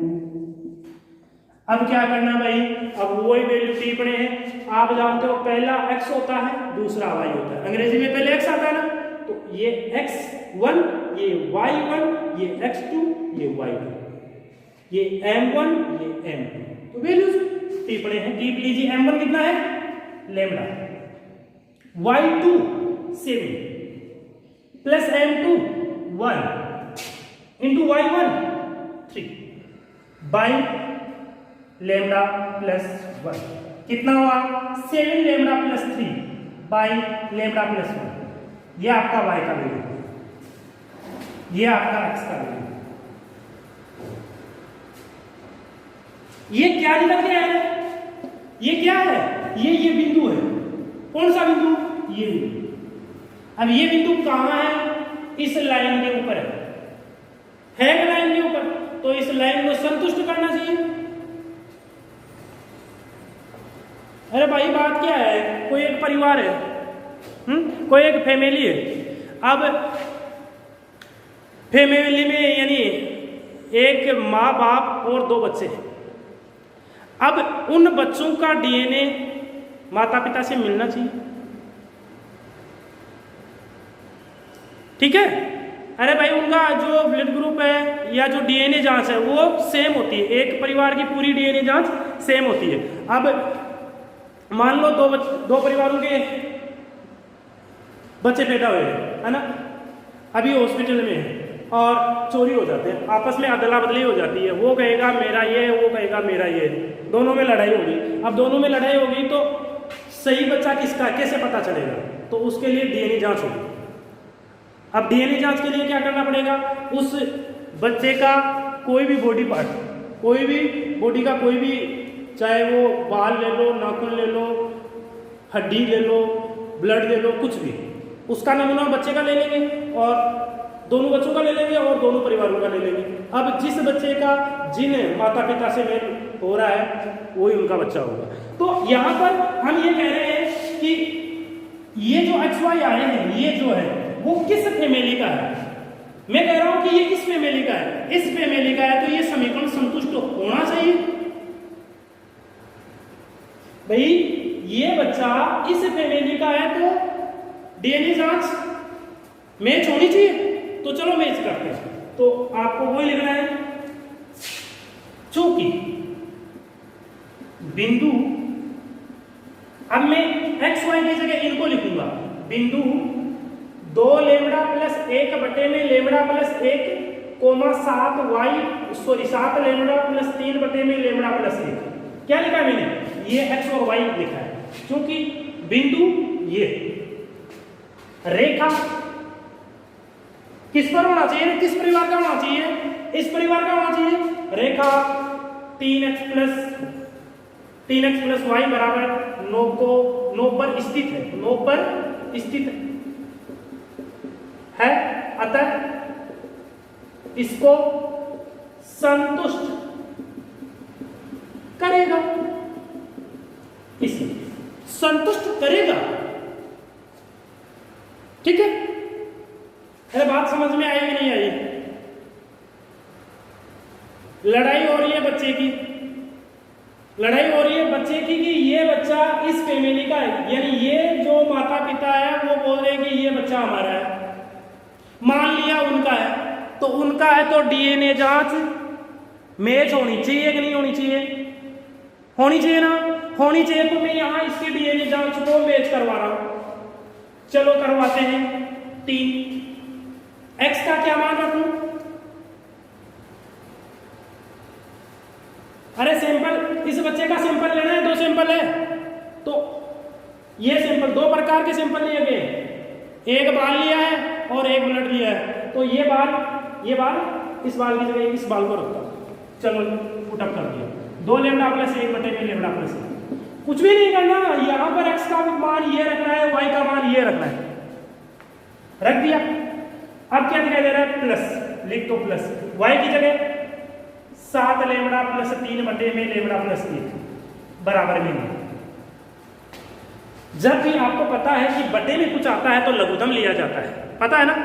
अब क्या करना भाई, अब वही वैल्यू टिप्पणी है। आप जानते हो पहला x होता है दूसरा y होता है, अंग्रेजी में पहले x आता है ना, तो ये x1 ये y1 ये x2 ये y2 ये m1 ये m2, तो वैल्यूज टिप्पणी है, टिप लीजिए। m1 कितना है lambda, y2 7 plus m2 1 into y1 3 by lambda plus 1 कितना हुआ 7 lambda plus 3 by lambda plus 1। ये आपका y का वैल्यू, ये आपका x का वैल्यू। ये क्या निकल के आया, ये क्या है, ये बिंदु है। कौन सा बिंदु, ये बिंदु। अब ये बिंदु कहां है, इस लाइन के ऊपर है लाइन के ऊपर, तो इस लाइन को संतुष्ट करना चाहिए। अरे भाई बात क्या है, कोई एक परिवार है, कोई एक फैमिली है। अब फैमिली में यानी एक माँ बाप और 2 बच्चे हैं। अब उन बच्चों का डीएनए माता पिता से मिलना चाहिए, ठीक है। अरे भाई उनका जो ब्लड ग्रुप है या जो डीएनए जांच है वो सेम होती है, एक परिवार की पूरी डीएनए जांच सेम होती है। अब मान लो दो परिवारों के बच्चे पैदा हुए है ना, अभी हॉस्पिटल में है और चोरी हो जाते हैं, आपस में अदला बदली हो जाती है, वो कहेगा मेरा ये, वो कहेगा मेरा ये, दोनों में लड़ाई होगी। अब दोनों में लड़ाई होगी तो सही बच्चा किसका कैसे पता चलेगा, तो उसके लिए डीएनए जांच होगी। अब डीएनए जांच के लिए क्या करना पड़ेगा, उस बच्चे का कोई भी बॉडी पार्ट, कोई भी बॉडी का कोई भी, चाहे वो बाल ले लो, नाखून ले लो, हड्डी ले लो, ब्लड ले लो, कुछ भी, उसका नमूना बच्चे का ले लेंगे और दोनों बच्चों का ले लेंगे और दोनों परिवारों का ले लेंगे। अब जिस बच्चे का जिन माता पिता से मेल हो रहा है वही उनका बच्चा होगा। तो यहाँ पर हम ये कह रहे हैं कि ये जो XY आए हैं, ये जो है वो किस फैमिली का है। मैं कह रहा हूं कि ये इस फैमिली का है, इस फैमिली का है, तो ये समीकरण संतुष्ट होना चाहिए। भाई ये बच्चा इस फैमिली का है तो डीएनए जांच मैच होनी चाहिए, तो चलो मैच करते हैं। तो आपको वही लिखना है, चूंकि बिंदु, अब मैं XY की जगह इनको लिखूंगा, बिंदु 2 लैम्डा प्लस 1 बटे में lambda plus 1 comma 7 lambda plus 3 बटे में लैम्डा प्लस 1। क्या लिखा है मैंने, ये x और y लिखा है, क्योंकि बिंदु ये रेखा किस पर होना चाहिए, किस परिवार का होना चाहिए, इस परिवार का होना चाहिए। रेखा 3x प्लस y बराबर 9 पर स्थित है, 9 पर स्थित है, अतः इसको संतुष्ट करेगा, इसे संतुष्ट करेगा, ठीक है। अरे बात समझ में आई कि नहीं आई, लड़ाई हो रही है बच्चे की, लड़ाई हो रही है बच्चे की कि ये बच्चा इस फैमिली का है, यानी ये जो माता पिता है वो बोल रहे हैं कि ये बच्चा हमारा है, मान लिया उनका है, तो उनका है तो डीएनए जांच मैच होनी चाहिए कि नहीं होनी चाहिए? होनी चाहिए ना। होनी चाहिए तो मैं यहाँ इसके डीएनए जांच को मैच करवा रहा हूं। चलो करवाते हैं। 3 x का क्या मान रखूं? अरे सैंपल, इस बच्चे का सैंपल लेना है, 2 सैंपल है तो ये सैंपल 2 प्रकार के सैंपल लिए गए, एक बाल लिया है और एक ब्लड लिया है। तो ये बाल इस बाल की जगह इस बाल को रखता हूं। चलो पुटअप कर दिया। 2 लेमडा प्लस 1 बटे में लेमडा प्लस 1। कुछ भी नहीं करना, यहां पर x का मान ये रखना है, y का मान ये रखना है, रख दिया। अब क्या दिखाई दे रहा है? प्लस, लिख दो प्लस। y की जगह 7 लेमडा प्लस 3 बटे में लेमडा प्लस 1 बराबर में नहीं। जब भी आपको पता है कि बटे में कुछ आता है तो लघुत्तम लिया जाता है, पता है ना।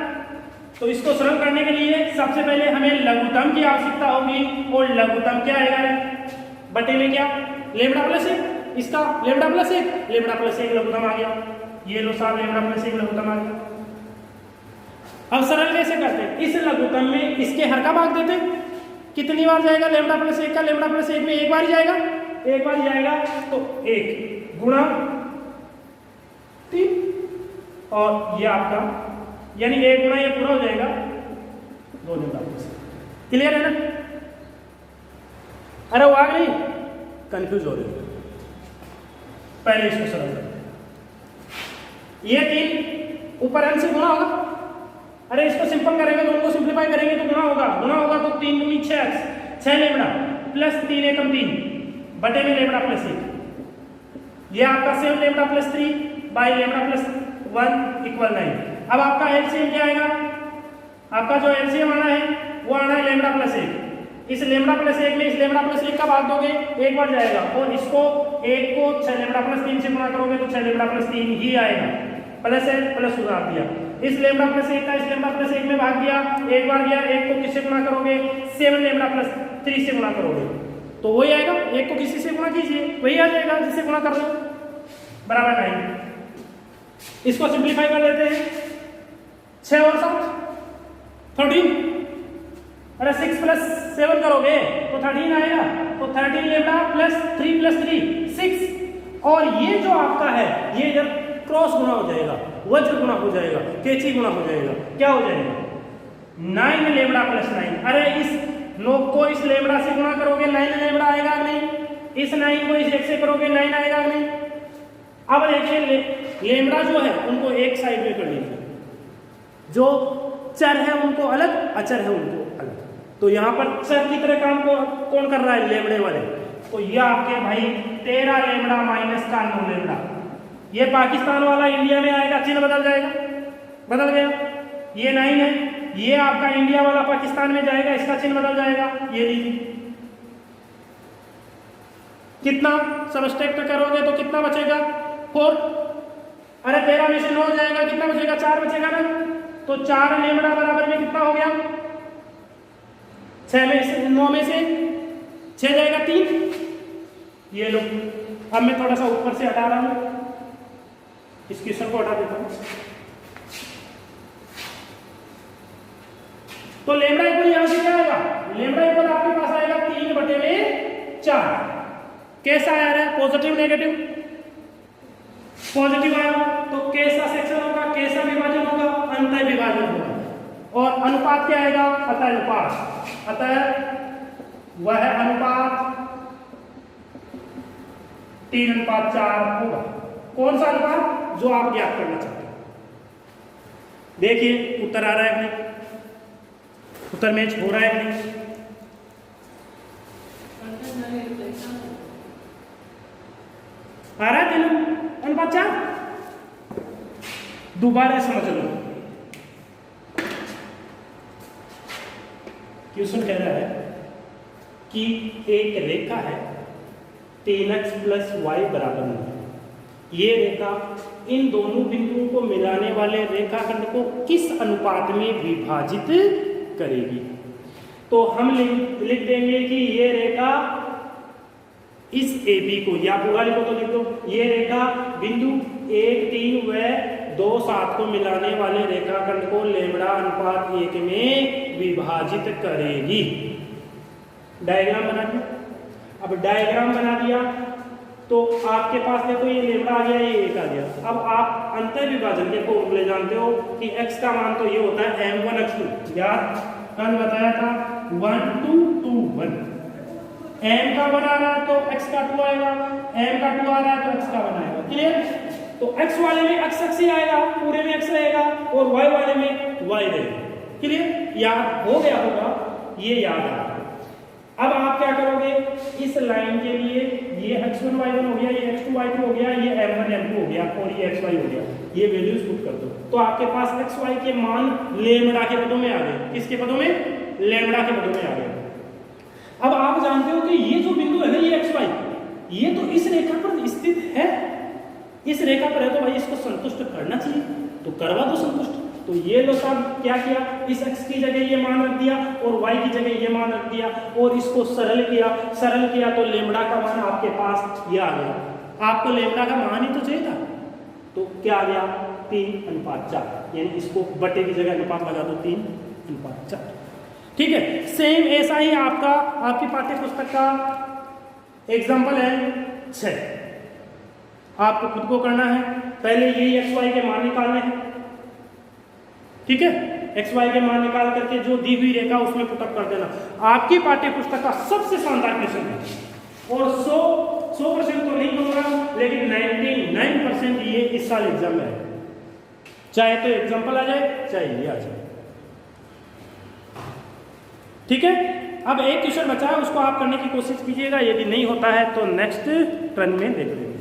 तो इसको सरल करने के लिए सबसे पहले हमें लघुत्तम की आवश्यकता होगी, और लघुत्तम क्या आएगा? बटे में क्या? लेमडा प्लस 1, इसका लेमडा प्लस 1, लेमडा प्लस 1 लघुत्तम आ गया। ये लो साहब, लेमडा प्लस 1 लघुत्तम आ गया। अब सरल कैसे करते हैं? इस लघुत्तम में इसके हर का भाग देते हैं। कितनी बार जाएगा लेमडा प्लस 1 का? लेमडा प्लस 1 में एक बार जाएगा, एक बार जाएगा तो 1 गुणा 3, और ये आपका यानी 1 गुणा ये पूरा हो जाएगा 2 लेमडा प्लस। क्लियर है ना? अरे वो आ गई, कंफ्यूज हो रही है। पहले इसको सरल करें। ये 3 ऊपर n से गुणा होगा। अरे इसको सिंपल करेंगे तो उनको सिंप्लीफाई करेंगे तो गुणा होगा तो 3 दूनी 6x, 6 लेमडा प्लस 3 एकम 3 बटे में लेमडा प्लस 1। ये आपका 7 lambda plus 3 by lambda plus 1 equal 9। अब आपका एलसीएम क्या आएगा? आपका जो एलसीएम आना है वो आना है लेमडा प्लस 1। इस लेमडा प्लस 1 में इस लेमडा प्लस 1 का भाग दोगे, एक बार जाएगा, और इसको 1 को 6 लेमडा प्लस 3 से गुणा करोगे तो 6 लेमडा प्लस 3 ही आएगा। प्लस है, प्लस सुधार दिया। इस लेमडा प्लस 1 का इस लेमडा प्लस 1 में भाग दिया, एक बार गया, 1 को किससे गुणा करोगे? 7 लेमडा प्लस 3 से गुणा करोगे तो वही आएगा। 1 को किसी से गुणा कीजिए, वही आ जाएगा जिससे गुणा कर लो, बराबर 9। इसको सिंप्लीफाई कर लेते हैं। 6 और 7 13। अरे 6 प्लस 7 करोगे तो 13 आएगा, तो 13 लेमडा प्लस 3 प्लस 3 6। और ये जो आपका है ये जब क्रॉस गुणा हो जाएगा, वज्र गुणा हो जाएगा, कैची गुणा हो जाएगा, क्या हो जाएगा? 9 लेमडा प्लस 9। अरे इस 9 को इस लेमडा से गुणा करोगे 9 लेमडा आएगा नहीं, इस 9 को इस 1 से करोगे 9 आएगा नहीं। अब देखिए लेमडा जो है उनको एक साइड में कर लीजिए, जो चर है उनको अलग, अचर है उनको अलग। तो यहाँ पर चर की तरह काम को कौन कर रहा है? लेमड़े वाले। तो ये आपके भाई 13 लेमडा माइनस का 9 लेमडा, ये पाकिस्तान वाला इंडिया में आएगा, चिन्ह बदल जाएगा, बदल गया। ये 9 है, ये आपका इंडिया वाला पाकिस्तान में जाएगा, इसका चिन्ह बदल जाएगा। ये लीजिए, कितना सबट्रैक्ट करोगे तो कितना बचेगा? 4। अरे 13 में से 9 जाएगा, कितना बचेगा? 4 बचेगा ना। तो 4 लेमडा बराबर में कितना हो गया? 6 में से 9 में से 6 जाएगा 3। ये लो, अब मैं थोड़ा सा ऊपर से हटा रहा हूं, इस क्वेश्चन को हटा देता हूं। तो लेमडा इक्वल यहां से क्या आएगा? लेमडा इक्वल आपके पास आएगा 3 बटे में 4। कैसा आ रहा है? Positive negative? पॉजिटिव आया तो कैसा सेक्शन होगा, कैसा विभाजन होगा? अंतः विभाजन होगा। और अनुपात क्या आएगा? अतः अनुपात। अतः वह अनुपात 3:4 होगा। कौन सा अनुपात? जो आप ज्ञात करना चाहते हैं। देखिए उत्तर आ रहा है कि नहीं, उत्तर मैच हो रहा है कि नहीं? आ रहा है 3:4? दोबारा समझ लो। क्वेश्चन कह रहा है कि एक रेखा है 3x प्लस y बराबर 9। ये रेखा इन दोनों बिंदुओं को मिलाने वाले रेखाखंड को किस अनुपात में विभाजित करेगी? तो हम लिख देंगे कि ये रेखा इस AB को, या पूरा लिखो तो लिख दो, ये रेखा बिंदु 1, 3 व 2, 7 को मिलाने वाले रेखाखंड को लेमडा अनुपात 1 में विभाजित करेगी। डायग्राम बना दिया। अब डायग्राम बना दिया तो आपके पास देखो ये लेमड़ा आ गया, ये एक आ गया। अब आप अंतर विभाजन के फॉर्मूले जानते हो कि x का मान तो ये होता है m1 x2, याद कल बताया था 1 2 2 1। m का 1 आ रहा है तो x का 2 आएगा, m का 2 आ रहा है तो x का 1 आएगा। क्लियर? तो x वाले में x ही आएगा, पूरे में x रहेगा, और y वाले में y रहेगा। क्लियर? याद हो गया होगा, ये याद आ गया। अब आप क्या करोगे, इस लाइन के लिए ये x1 y1 हो गया, ये x2 y2 हो गया, ये m1 m2 हो गया, और ये xy हो गया, ये वैल्यूज पुट कर दो। तो आपके पास xy के मान लेमड़ा के पदों में आ गए। किसके पदों में? लेमड़ा के पदों में आ गए। अब आप जानते हो कि ये जो बिंदु है ना, ये xy, ये तो इस रेखा पर स्थित है। इस रेखा पर है तो भाई इसको संतुष्ट करना चाहिए, तो करवा दो संतुष्ट। तो ये लो साहब क्या किया, इस x की जगह ये मान रख दिया और y की जगह ये मान रख दिया और इसको सरल किया तो लेमड़ा का मान आपके पास ये आ गया। आपको लेमड़ा का मान ही तो चाहिए था, तो क्या आ गया 3:4, यानी इसको बटे की जगह अनुपात लगा दो 3:4। ठीक है, सेम ऐसा ही आपकी पाठ्य पुस्तक का एग्जाम्पल है 6। आपको खुद को करना है, पहले यही xy के मान निकालने हैं। ठीक है, xy के मान निकाल करके जो दी हुई रेखा उसमें पुटअप कर देना। आपकी पाठ्य पुस्तक का सबसे शानदार क्वेश्चन है, और 100% तो नहीं कहूंगा, लेकिन 99% ये इस साल एग्जाम में है, चाहे तो एग्जाम्पल आ जाए चाहे ये आ जाए। ठीक है, अब एक क्वेश्चन बचा है, उसको आप करने की कोशिश कीजिएगा, यदि नहीं होता है तो नेक्स्ट टर्न में देख लेंगे।